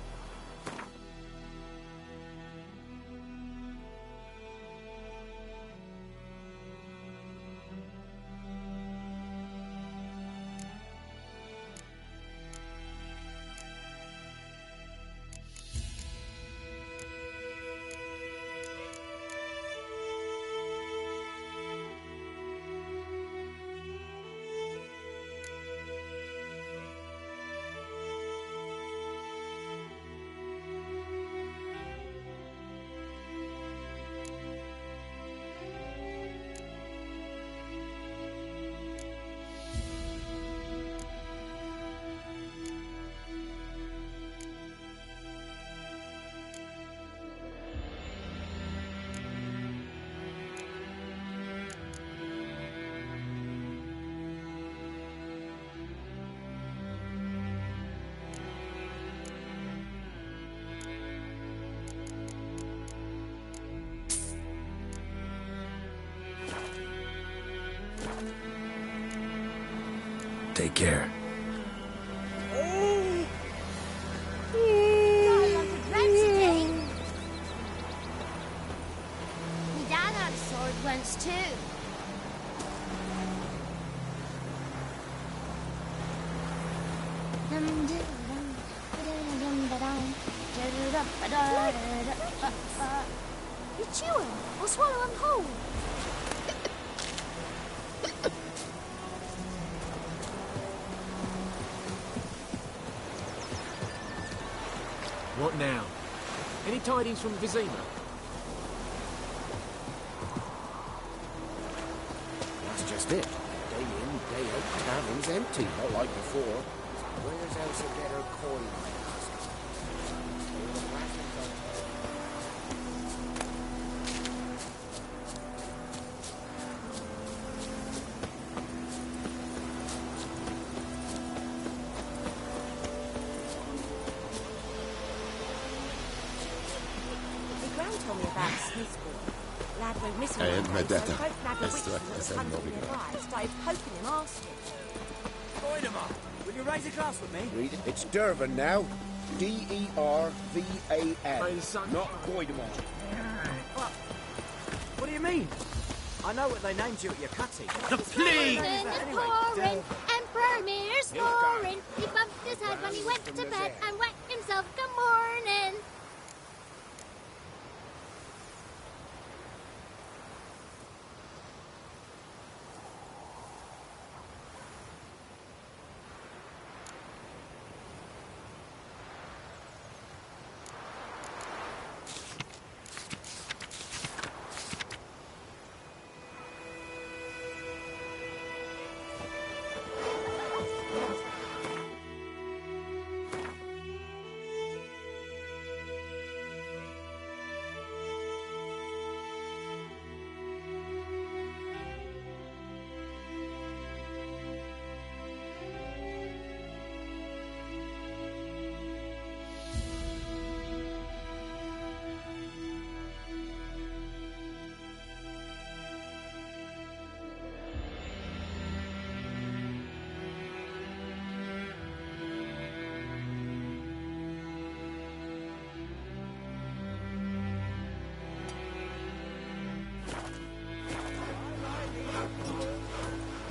Take care. My dad had a sword once too. You chewing? I'll swallow them whole. What now? Any tidings from Vizima? That's just it. Day in, day out, taverns empty, not like before. Where's Elsa get her coin, I ask? The Blackens, I'm telling you. My gran told me about a Smith's boy. Lad went missing I one am day, Medetta. so both lad and Esther, witches as that I'm was hunting moving nearby started poking him arse. Goidemar, will you raise a glass with me? Read it. It's Dervan now. D-E-R-V-A-N. Not Goidemar. What do you mean? I know what they named you at your cutting. The plague! Pouring, Emperor Mir snoring. He bumped his head when he went to bed and whacked himself good morning.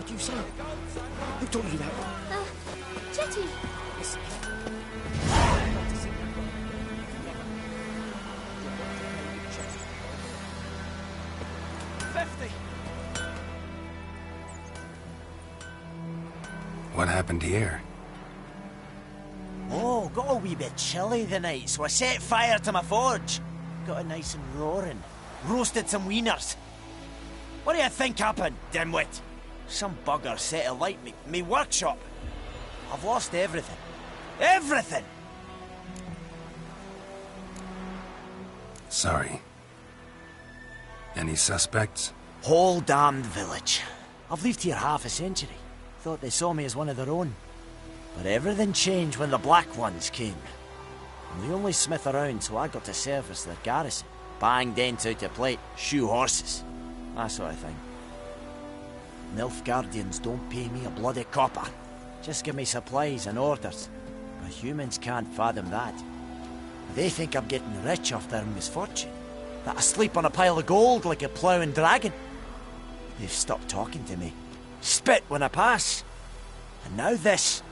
What do you say? Who taught you that? Jetty. What happened here? Oh, got a wee bit chilly the night, so I set fire to my forge. Got it nice and roaring. Roasted some wieners. What do you think happened, dimwit? Some bugger set alight me workshop. I've lost everything. Everything! Sorry. Any suspects? Whole damned village. I've lived here half a century. Thought they saw me as one of their own. But everything changed when the Black Ones came. I'm the only smith around, so I got to service their garrison. Bang dents out of plate, shoe horses. That sort of thing. Nilfgaardians don't pay me a bloody copper. Just give me supplies and orders. But humans can't fathom that. They think I'm getting rich off their misfortune. That I sleep on a pile of gold like a ploughing dragon. They've stopped talking to me. Spit when I pass. And now this.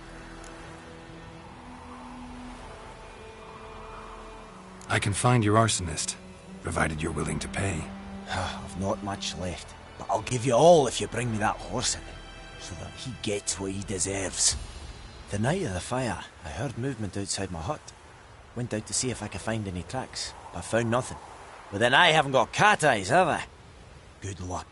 I can find your arsonist, provided you're willing to pay. I've not much left, but I'll give you all if you bring me that horse in, so that he gets what he deserves. The night of the fire, I heard movement outside my hut. Went out to see if I could find any tracks, but found nothing. But then I haven't got cat eyes, have I? Good luck.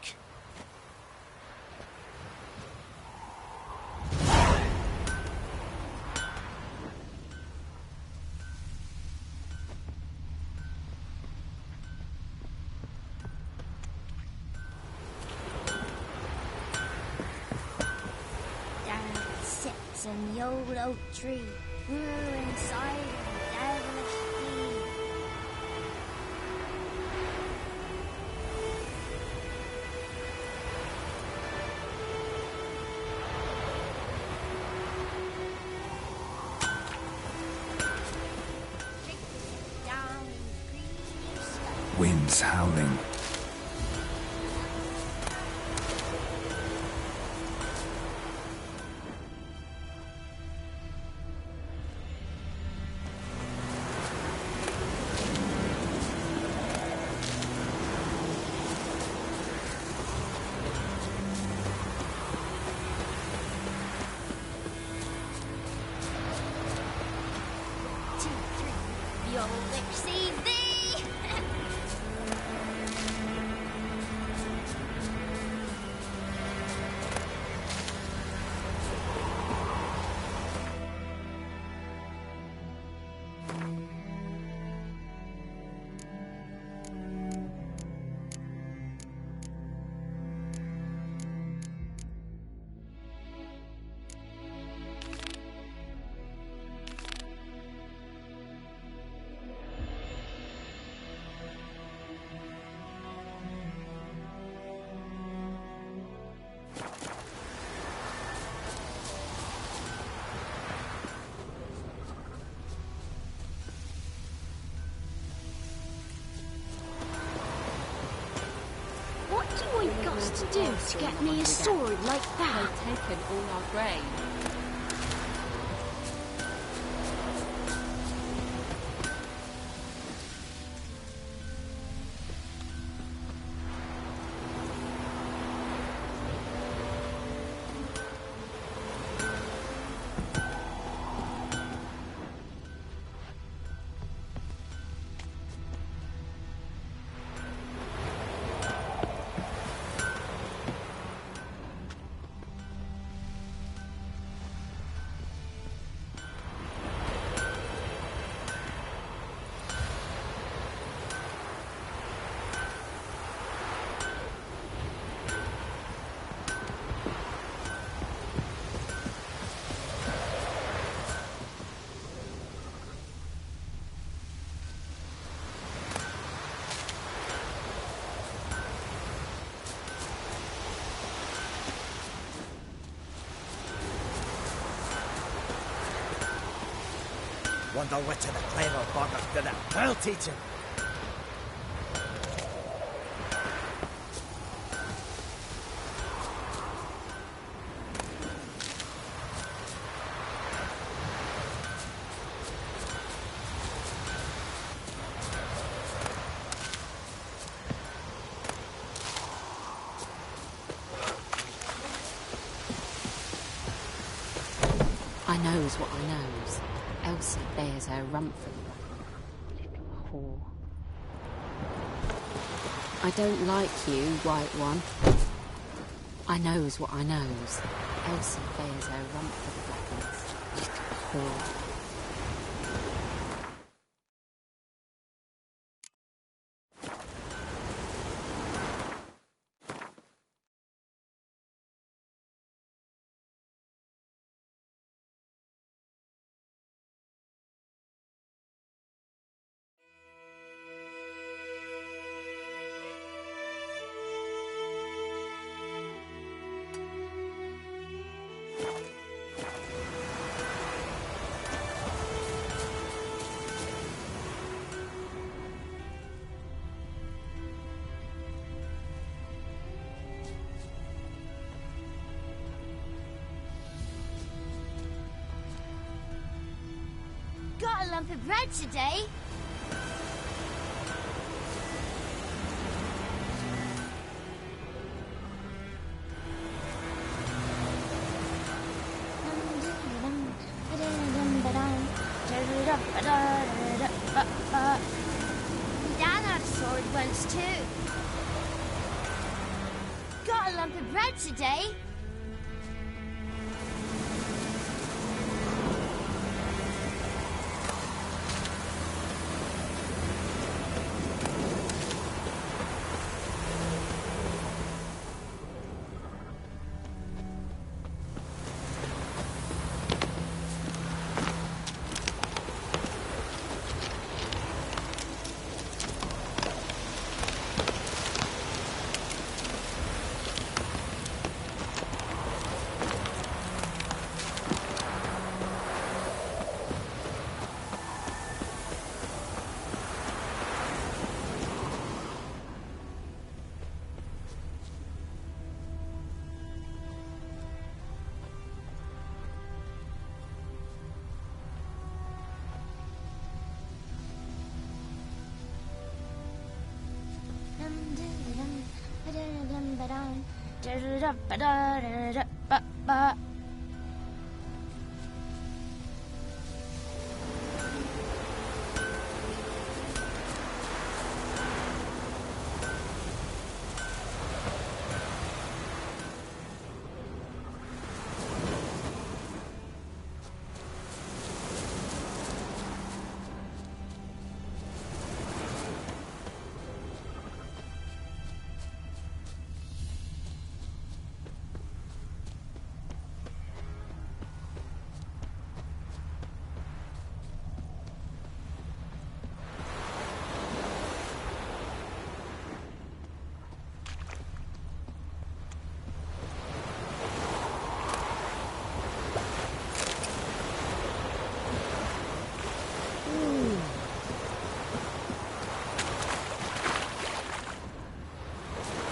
In the old oak tree, grew inside the devilish tree. Winds howling. You'll receive thee! What do you want Gus to do to get me a sword like that? They've taken all our grain. Wonder which of the clever buggers did it. I'll teach him. knows what I knows. Elsa bears her rump for the little whore. I don't like you, White One. I knows what I knows. Elsa bears her rump for the blackness. Little whore. Got a lump of bread today. Dad had a sword once too. Got a lump of bread today.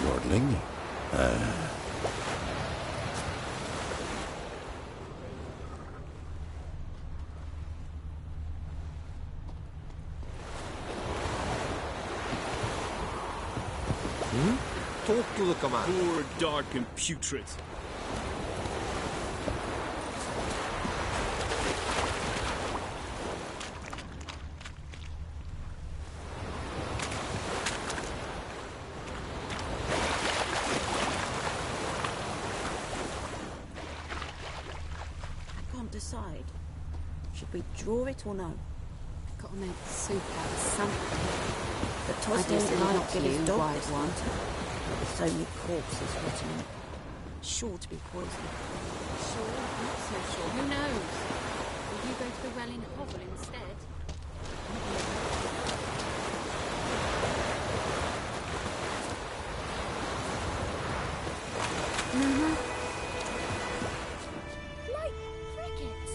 Lordling? Talk to the commander. Poor, dark, and putrid. I can't decide. Should we draw it or no? Gotta make soup out of something. But I Tosca don't said like not give his you, dog White this One. winter. With so many corpses written in it. Sure to be poison. Sure, not so sure. Who knows? Will you go to the well in Hovel instead? Like crickets.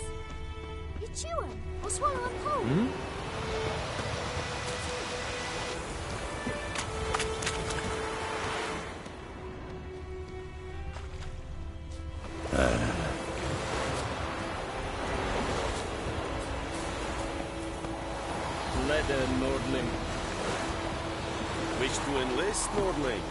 You chew 'em or swallow 'em whole. Leather, Nordling. Wish to enlist, Nordling?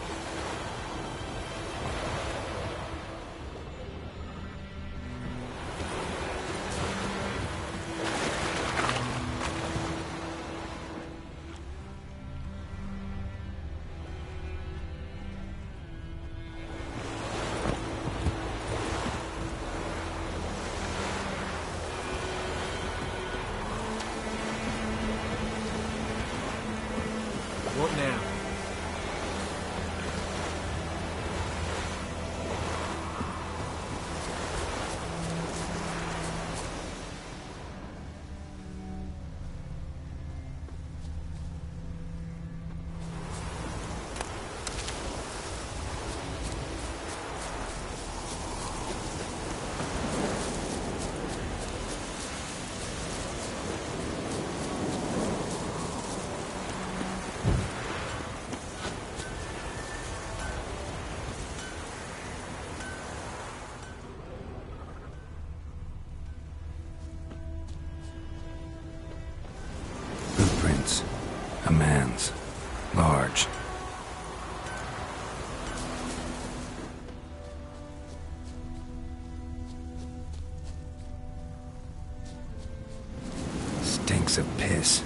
Stinks of piss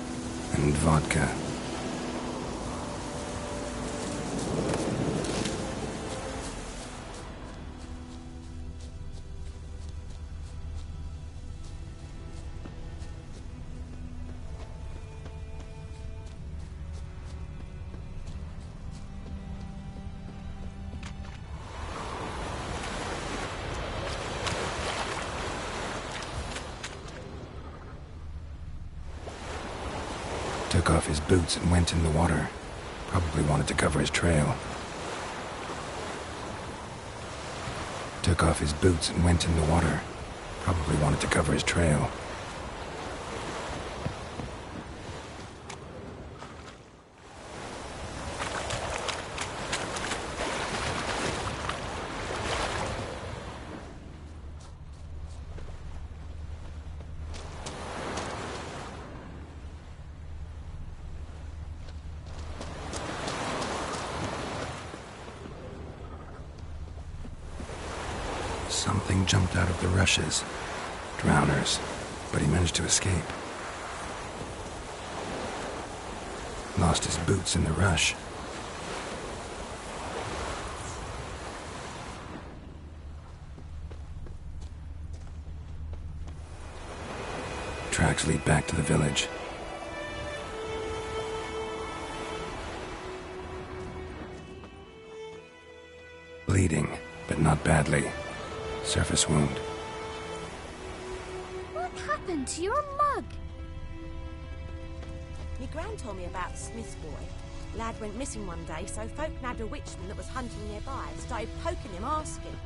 and vodka. Took off his boots and went in the water. Probably wanted to cover his trail. Took off his boots and went in the water. Probably wanted to cover his trail. Something jumped out of the rushes. Drowners. But he managed to escape. Lost his boots in the rush. Tracks lead back to the village. Bleeding, but not badly. Surface wound. What happened to your mug? My gran told me about Smith's boy. Lad went missing one day, so folk nabbed a witchman that was hunting nearby and started poking him, asking.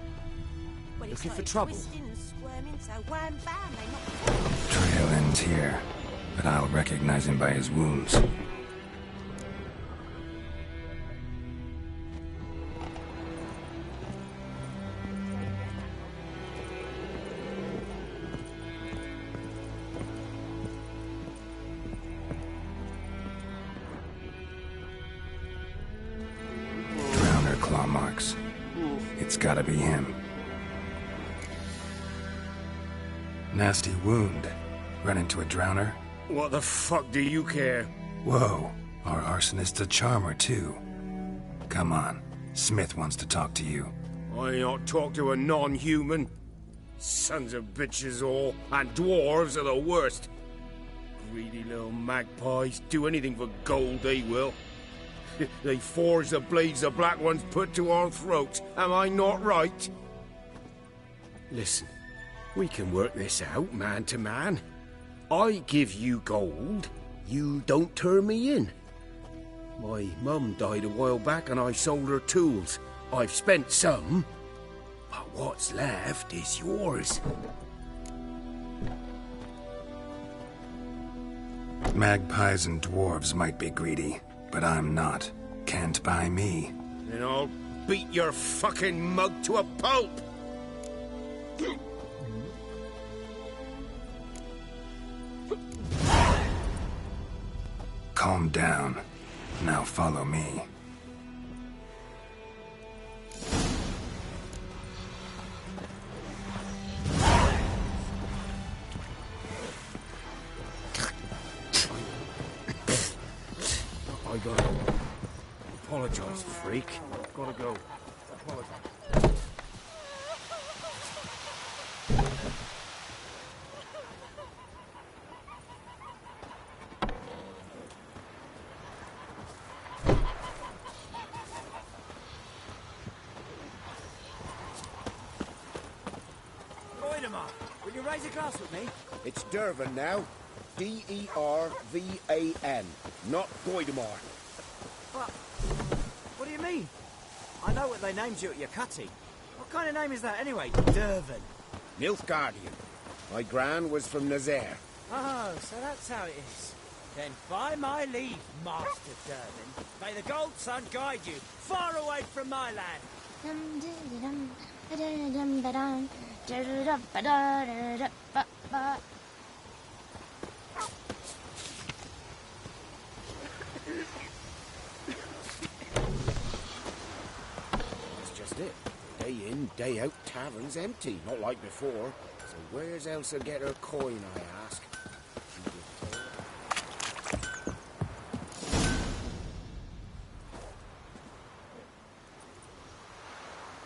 Well, he Looking for started trouble? twisting and squirming, so wham bam, they knocked him out. Trail ends here, but I'll recognize him by his wounds. Claw marks. It's gotta be him. Nasty wound. Run into a drowner? What the fuck do you care? Whoa, our arsonist's a charmer too. Come on, Smith wants to talk to you. I ain't not talk to a non-human. Sons of bitches all, and dwarves are the worst. Greedy little magpies, do anything for gold they will. They forge the blades the black ones put to our throats. Am I not right? Listen, we can work this out man to man. I give you gold, you don't turn me in. My mum died a while back and I sold her tools. I've spent some, but what's left is yours. Magpies and dwarves might be greedy, but I'm not. Can't buy me. Then I'll beat your fucking mug to a pulp! Calm down. Now follow me. I gotta apologize, freak. Gotta go. Apologize. Voidemar, will you raise a glass with me? It's Dervan now. D-E-R-V-A-N, not Voidemar. What do you mean? I know what they named you at your cutty. What kind of name is that anyway? Dervan. Nilfgaardian. My gran was from Nazaire. Oh, so that's how it is. Then by my leave, Master Dervan, may the Gold Sun guide you far away from my land. That's just it. Day in, day out, tavern's empty, not like before. So where's Elsa get her coin, I ask? She just told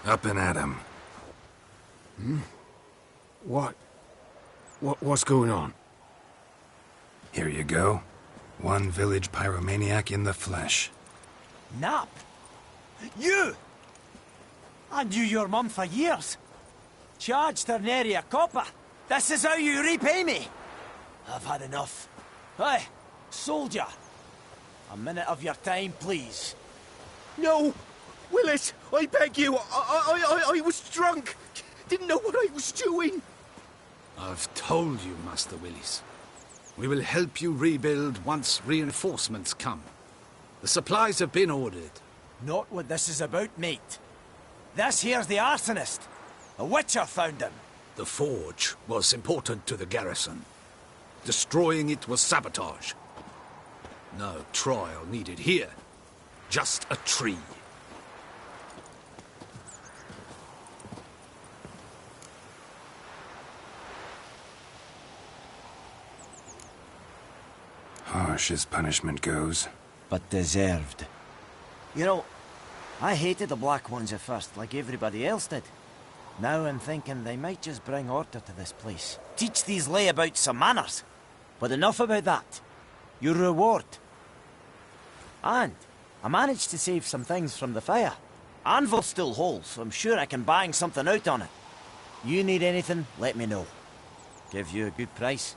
Up and at 'em. What's going on? Here you go. One village pyromaniac in the flesh. Nap? You! I knew your mum for years. Charged her nary a copper. This is how you repay me. I've had enough. Hey, soldier. A minute of your time, please. No! Willis, I beg you. I was drunk. Didn't know what I was doing. I've told you, Master Willis. We will help you rebuild once reinforcements come. The supplies have been ordered. Not what this is about, mate. This here's the arsonist. A witcher found him. The forge was important to the garrison. Destroying it was sabotage. No trial needed here. Just a tree. Harsh as punishment goes. But deserved. You know, I hated the Black Ones at first, like everybody else did. Now I'm thinking they might just bring order to this place. Teach these layabouts some manners. But enough about that. Your reward. And I managed to save some things from the fire. Anvil still holds, so I'm sure I can bang something out on it. You need anything, let me know. Give you a good price.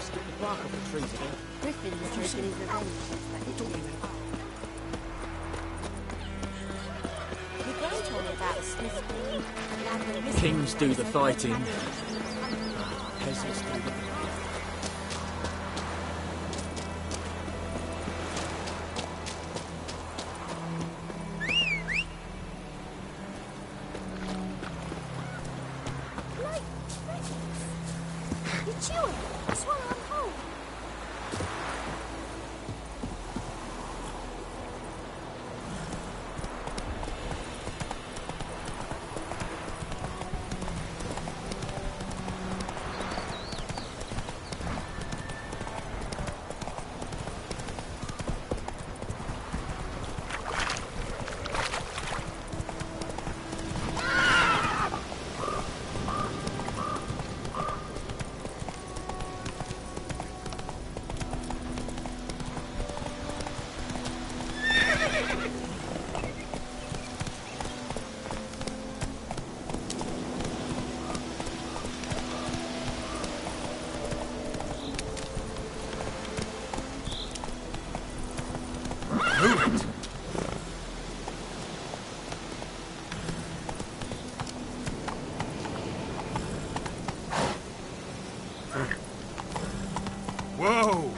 Skip the bark off the trees again. Griffin's taking his revenge. Your grand told me about the Smith boy. Lad went missing. Kings do the fighting. Peasants do the Whoa!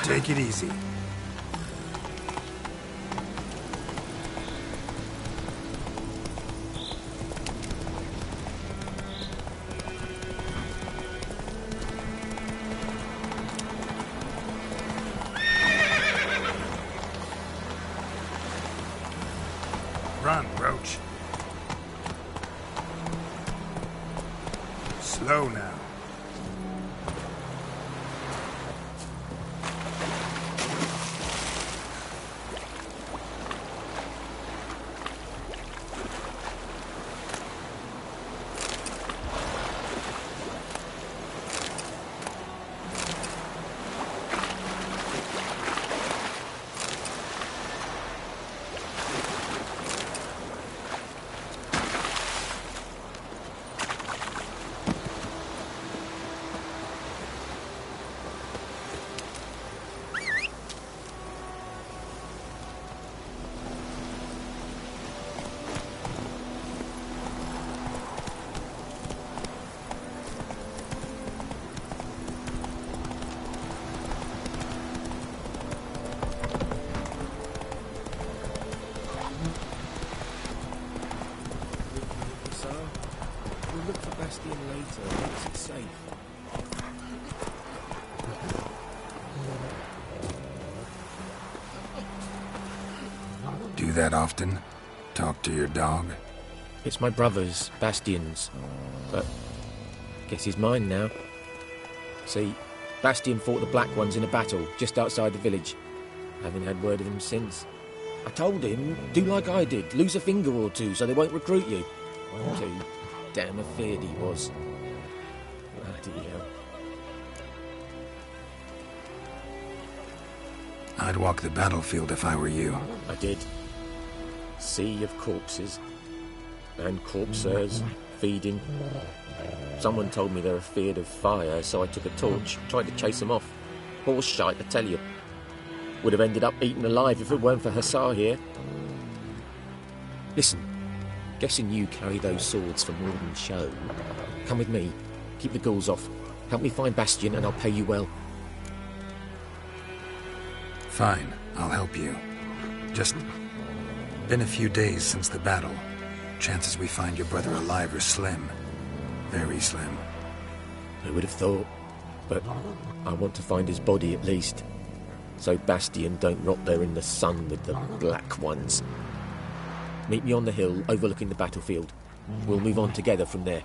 Take it easy. Slow now. We'll look for Bastion later, once it's safe. Do that often? Talk to your dog? It's my brother's, Bastion's, but guess he's mine now. See, Bastion fought the Black Ones in a battle just outside the village. Haven't had word of him since. I told him, do like I did, lose a finger or two so they won't recruit you. Too damn afeard he was. Bloody hell. I'd walk the battlefield if I were you. I did. Sea of corpses. And corpsers feeding. Someone told me they're afeard of fire, so I took a torch, tried to chase them off. Horse shite, I tell you. Would have ended up eaten alive if it weren't for Hussar here. Listen, guessing you carry those swords for more than show. Come with me, keep the ghouls off. Help me find Bastion and I'll pay you well. Fine, I'll help you. Just been a few days since the battle. Chances we find your brother alive are slim. Very slim. I would have thought, but I want to find his body at least. So Bastion don't rot there in the sun with the Black Ones. Meet me on the hill overlooking the battlefield. We'll move on together from there.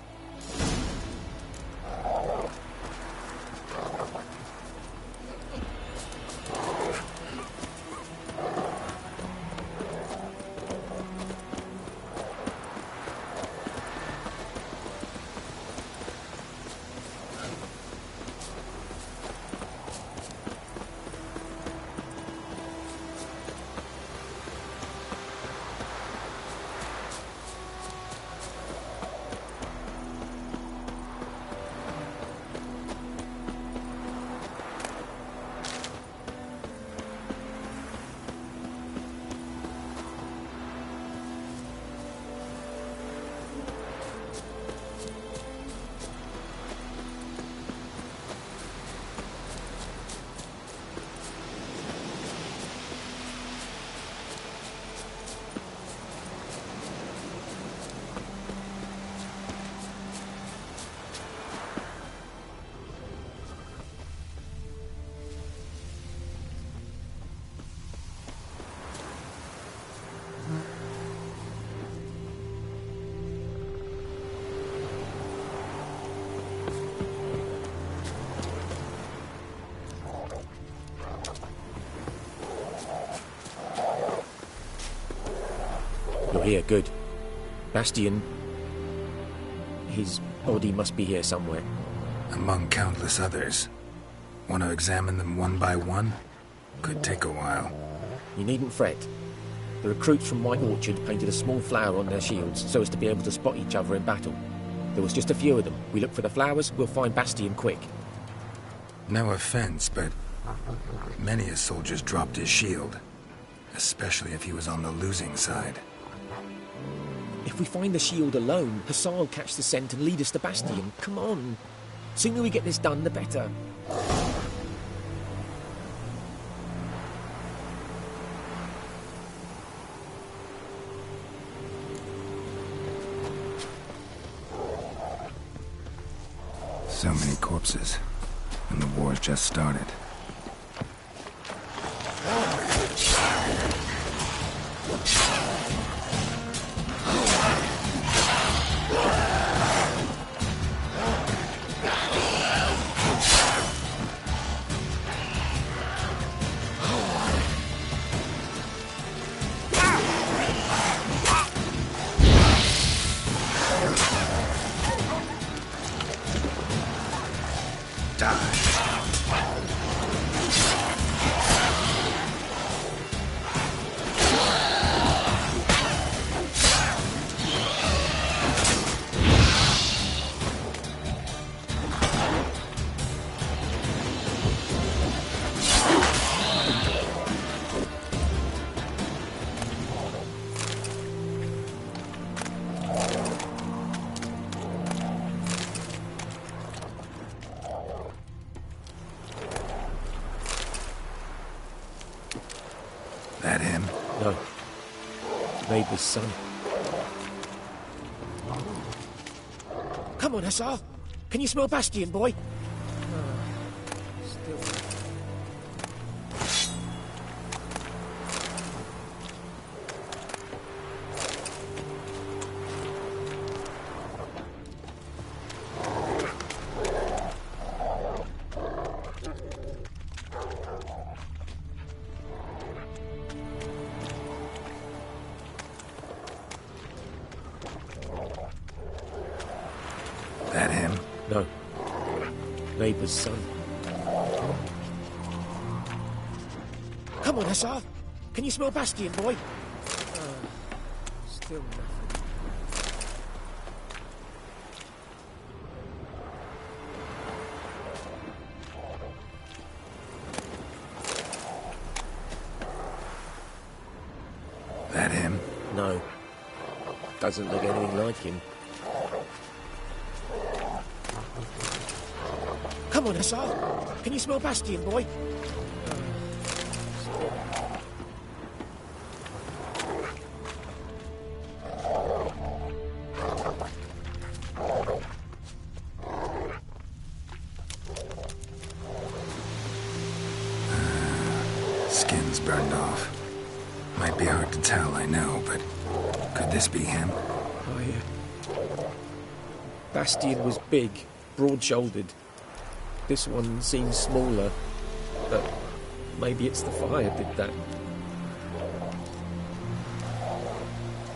You're here, good. Bastion... his body must be here somewhere. Among countless others. Want to examine them one by one? Could take a while. You needn't fret. The recruits from White Orchard painted a small flower on their shields so as to be able to spot each other in battle. There was just a few of them. We look for the flowers, we'll find Bastion quick. No offense, but many a soldier's dropped his shield. Especially if he was on the losing side. If we find the shield alone, Hussar will catch the scent and lead us to Bastion. Come on. Sooner we get this done, the better. So many corpses, and the war's just started. neighbour's son. Come on, Hussar. Can you smell Bastion, boy? Still. That him? No. Neighbour's son. Come on, Hussar. Can you smell Bastion, boy? Still nothing. That him? No. Doesn't look anything like him. Come on, Hussar. Can you smell Bastion, boy? Skin's burned off. Might be hard to tell, I know, but could this be him? Oh, yeah. Bastion was big, broad-shouldered. This one seems smaller, but maybe it's the fire did that.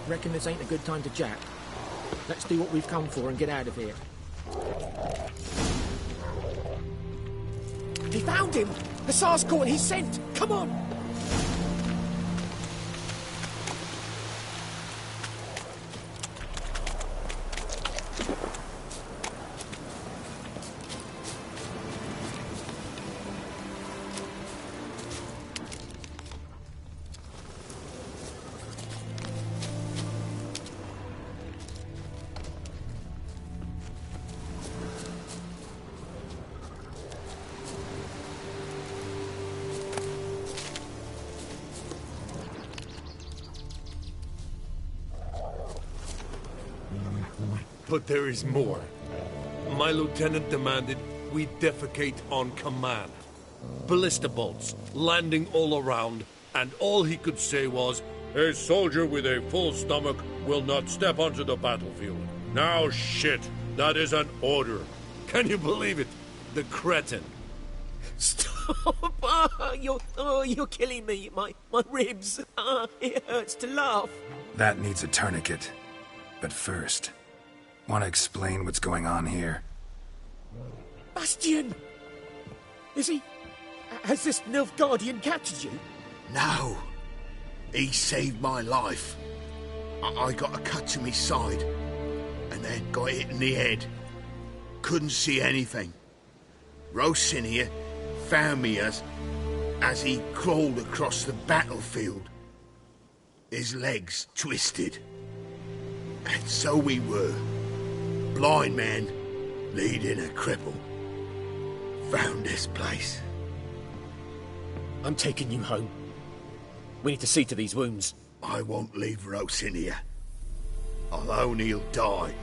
Reckon this ain't a good time to jack. Let's do what we've come for and get out of here. He found him! Hussar's caught his scent! Come on! But there is more. My lieutenant demanded we defecate on command. Ballista bolts, landing all around, and all he could say was, "A soldier with a full stomach will not step onto the battlefield." Now shit, that is an order. Can you believe it? The cretin. Stop! You're killing me. My ribs. It hurts to laugh. That needs a tourniquet. But first, want to explain what's going on here? Bastion! Is he... Has this Nilfgaardian captured you? No. He saved my life. I got a cut to my side, and then got hit in the head. Couldn't see anything. Rosinia found me as he crawled across the battlefield. His legs twisted. And so we were. Blind man leading a cripple. Found this place. I'm taking you home. We need to see to these wounds. I won't leave Rosinia. Alone he'll die.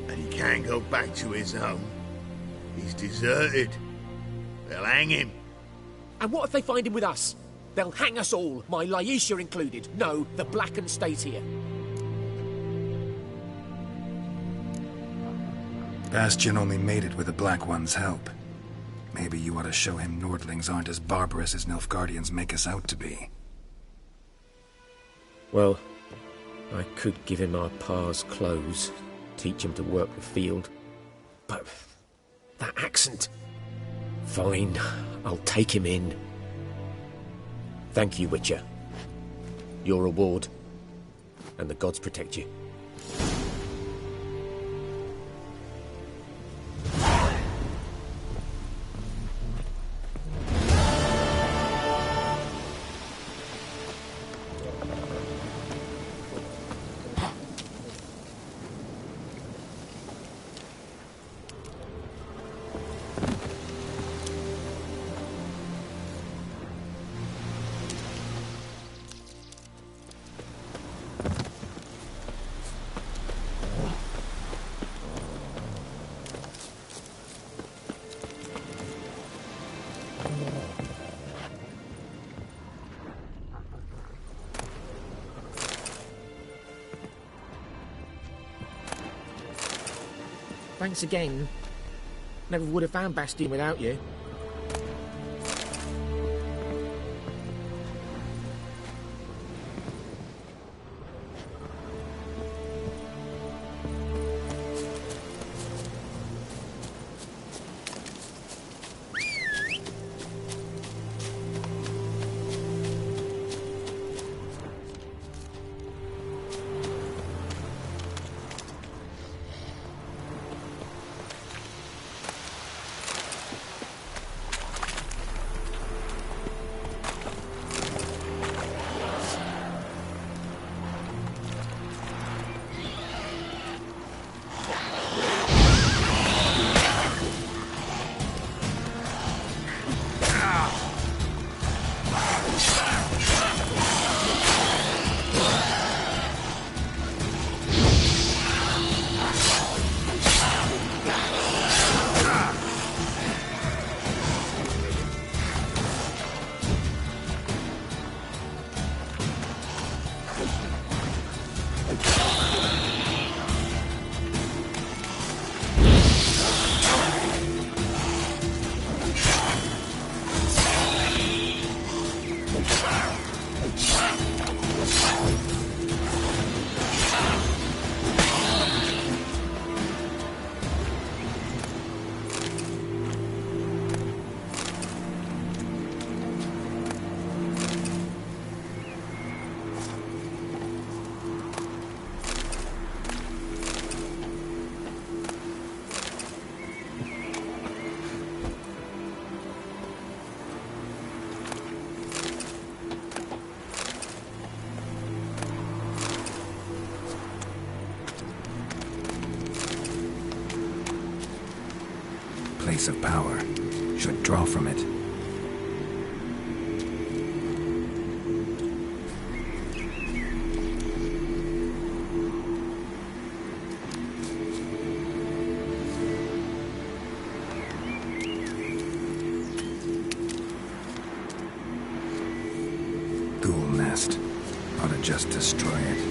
And he can't go back to his home. He's deserted. They'll hang him. And what if they find him with us? They'll hang us all, my Laisha included. No, the Blacken stays here. Bastion only made it with the Black One's help. Maybe you ought to show him Nordlings aren't as barbarous as Nilfgaardians make us out to be. Well, I could give him our pa's clothes, teach him to work the field. But that accent... Fine, I'll take him in. Thank you, Witcher. Your reward, and the gods protect you. Thanks again. Never would have found Bastion without you. Place of power. Should draw from it. Ghoul nest. Ought to just destroy it.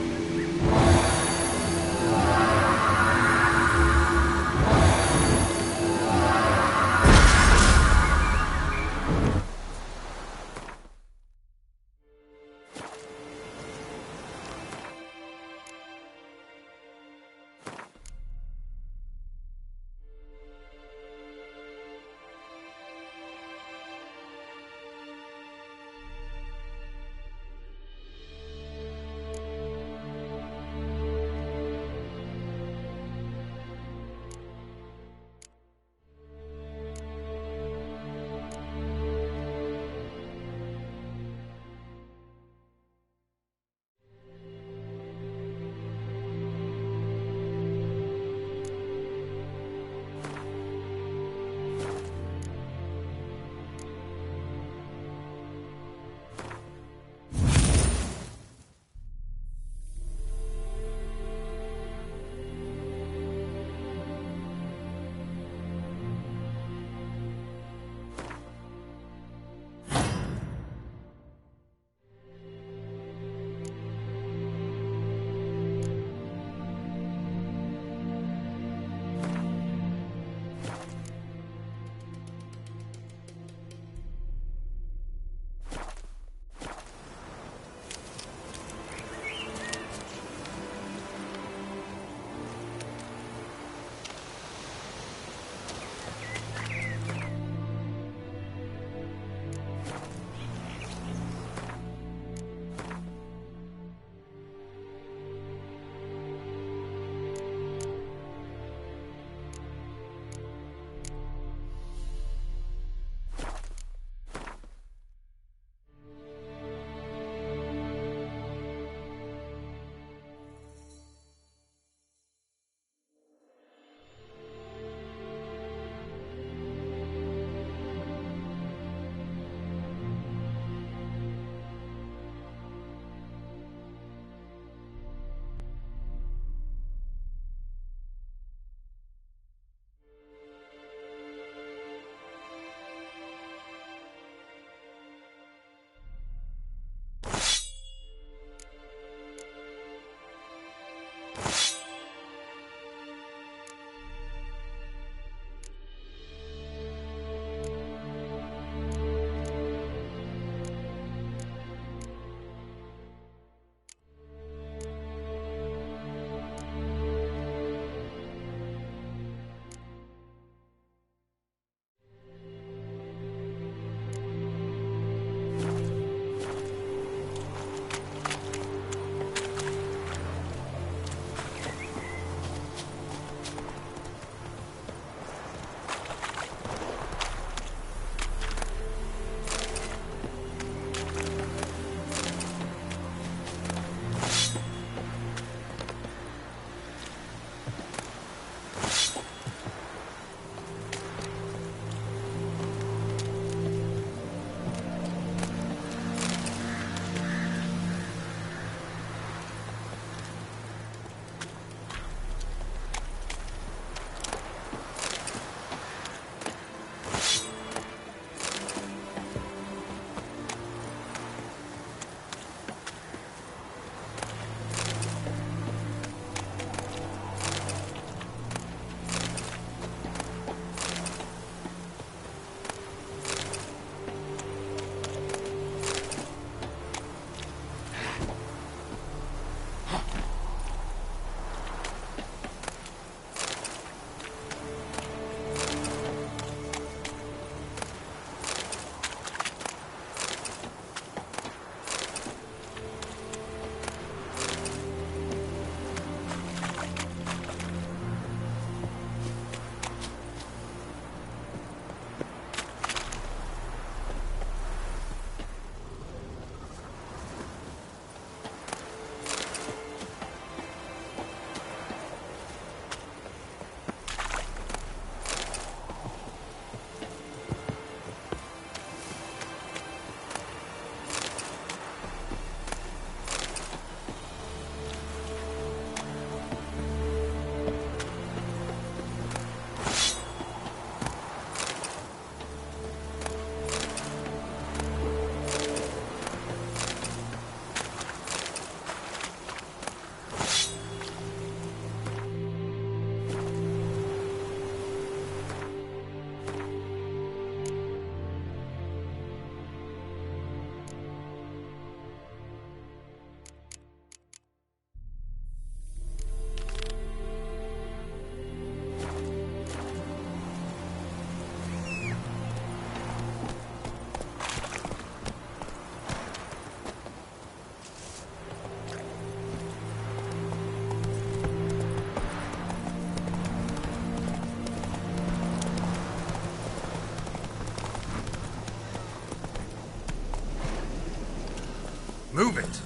Move it!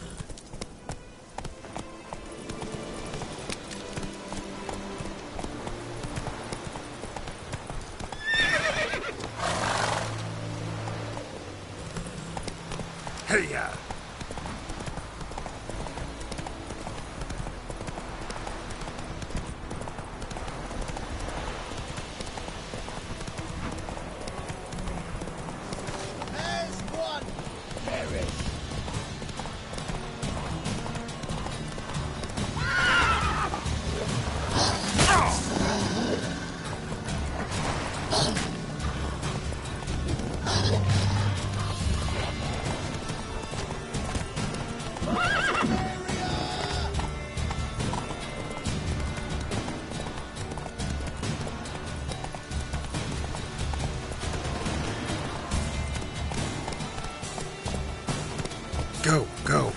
Hey-ya! Go, go.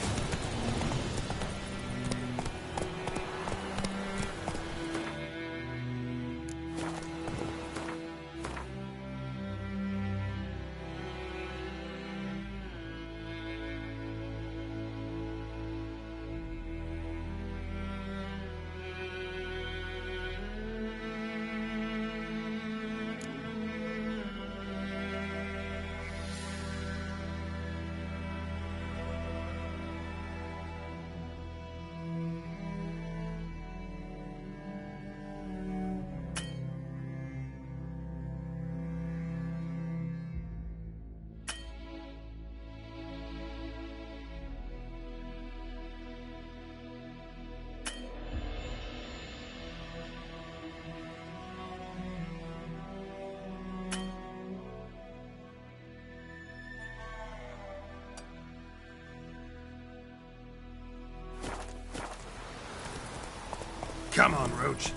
Come on, Roach.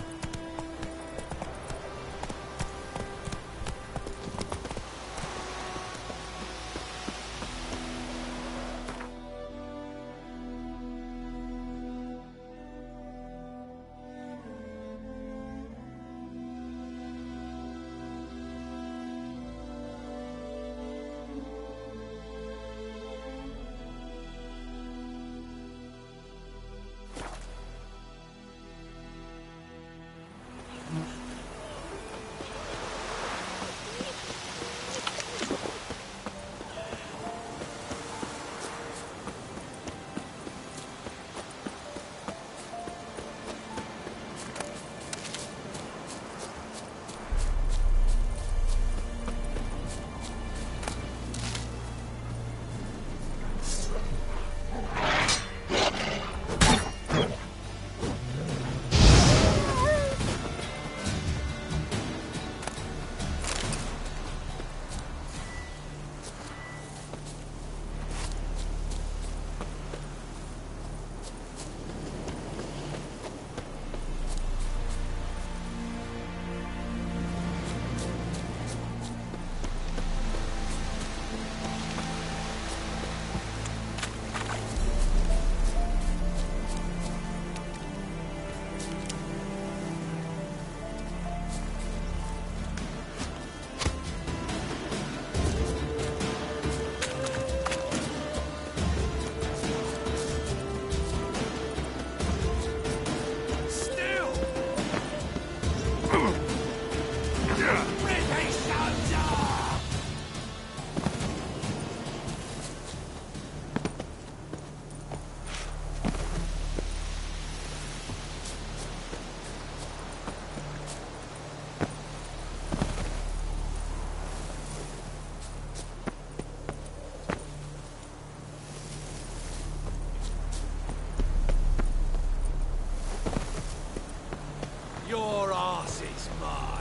Your arse is mine.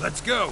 Let's go!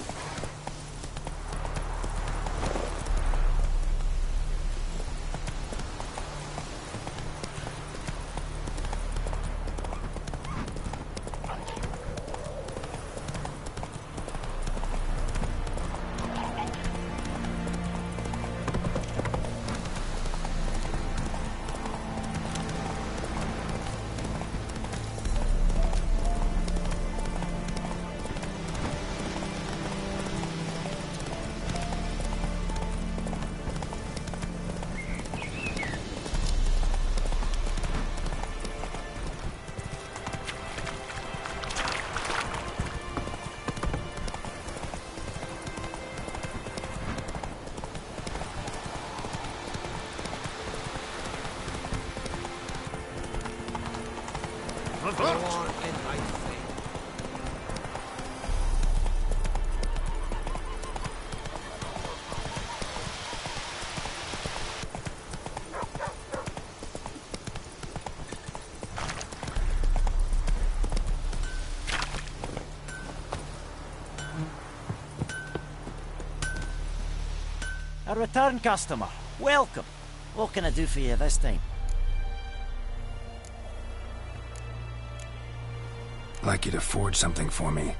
Go on and I say. A return customer. Welcome. What can I do for you this time? I'd like you to forge something for me.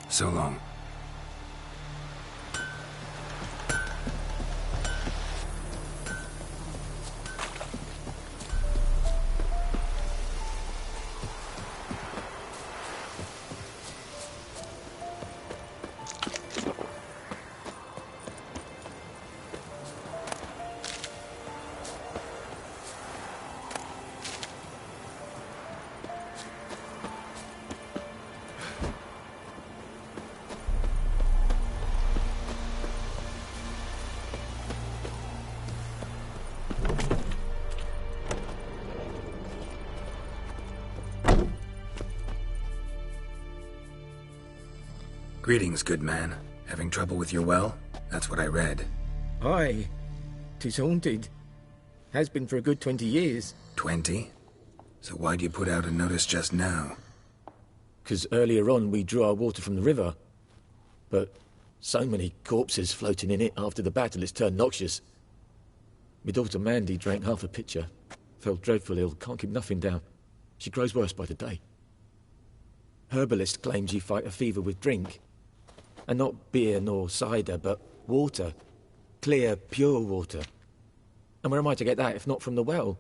So long. Greetings, good man. Having trouble with your well? That's what I read. Aye. 'Tis haunted. Has been for a good 20 years. 20? So why'd you put out a notice just now? 'Cause earlier on we drew our water from the river. But so many corpses floating in it after the battle it's turned noxious. My daughter Mandy drank half a pitcher. Fell dreadful ill, can't keep nothing down. She grows worse by the day. Herbalist claims you fight a fever with drink. And not beer nor cider, but water. Clear, pure water. And where am I to get that if not from the well?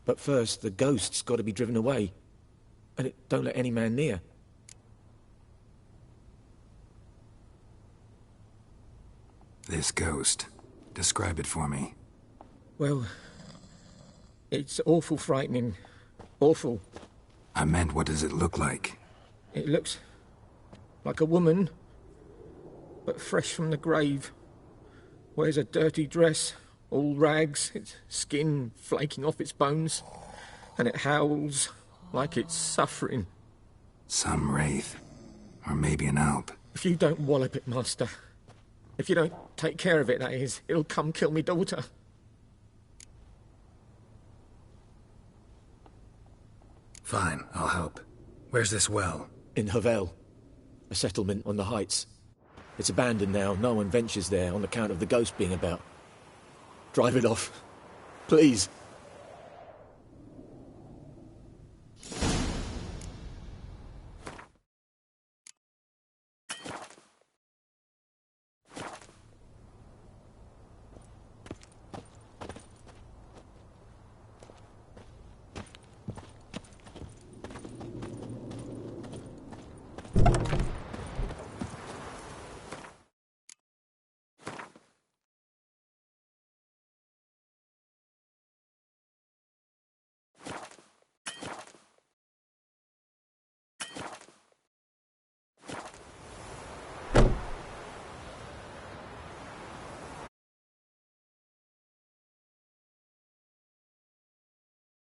But first, the ghost's got to be driven away. And it don't let any man near. This ghost. Describe it for me. Well, it's awful frightening. Awful. I meant, what does it look like? It looks like a woman, but fresh from the grave. Wears a dirty dress, all rags, its skin flaking off its bones, and it howls like it's suffering. Some wraith. Or maybe an alp. If you don't wallop it, Master, if you don't take care of it, that is, it'll come kill me daughter. Fine, I'll help. Where's this well? In Havel, a settlement on the heights. It's abandoned now, no one ventures there on account of the ghost being about. Drive it off, please.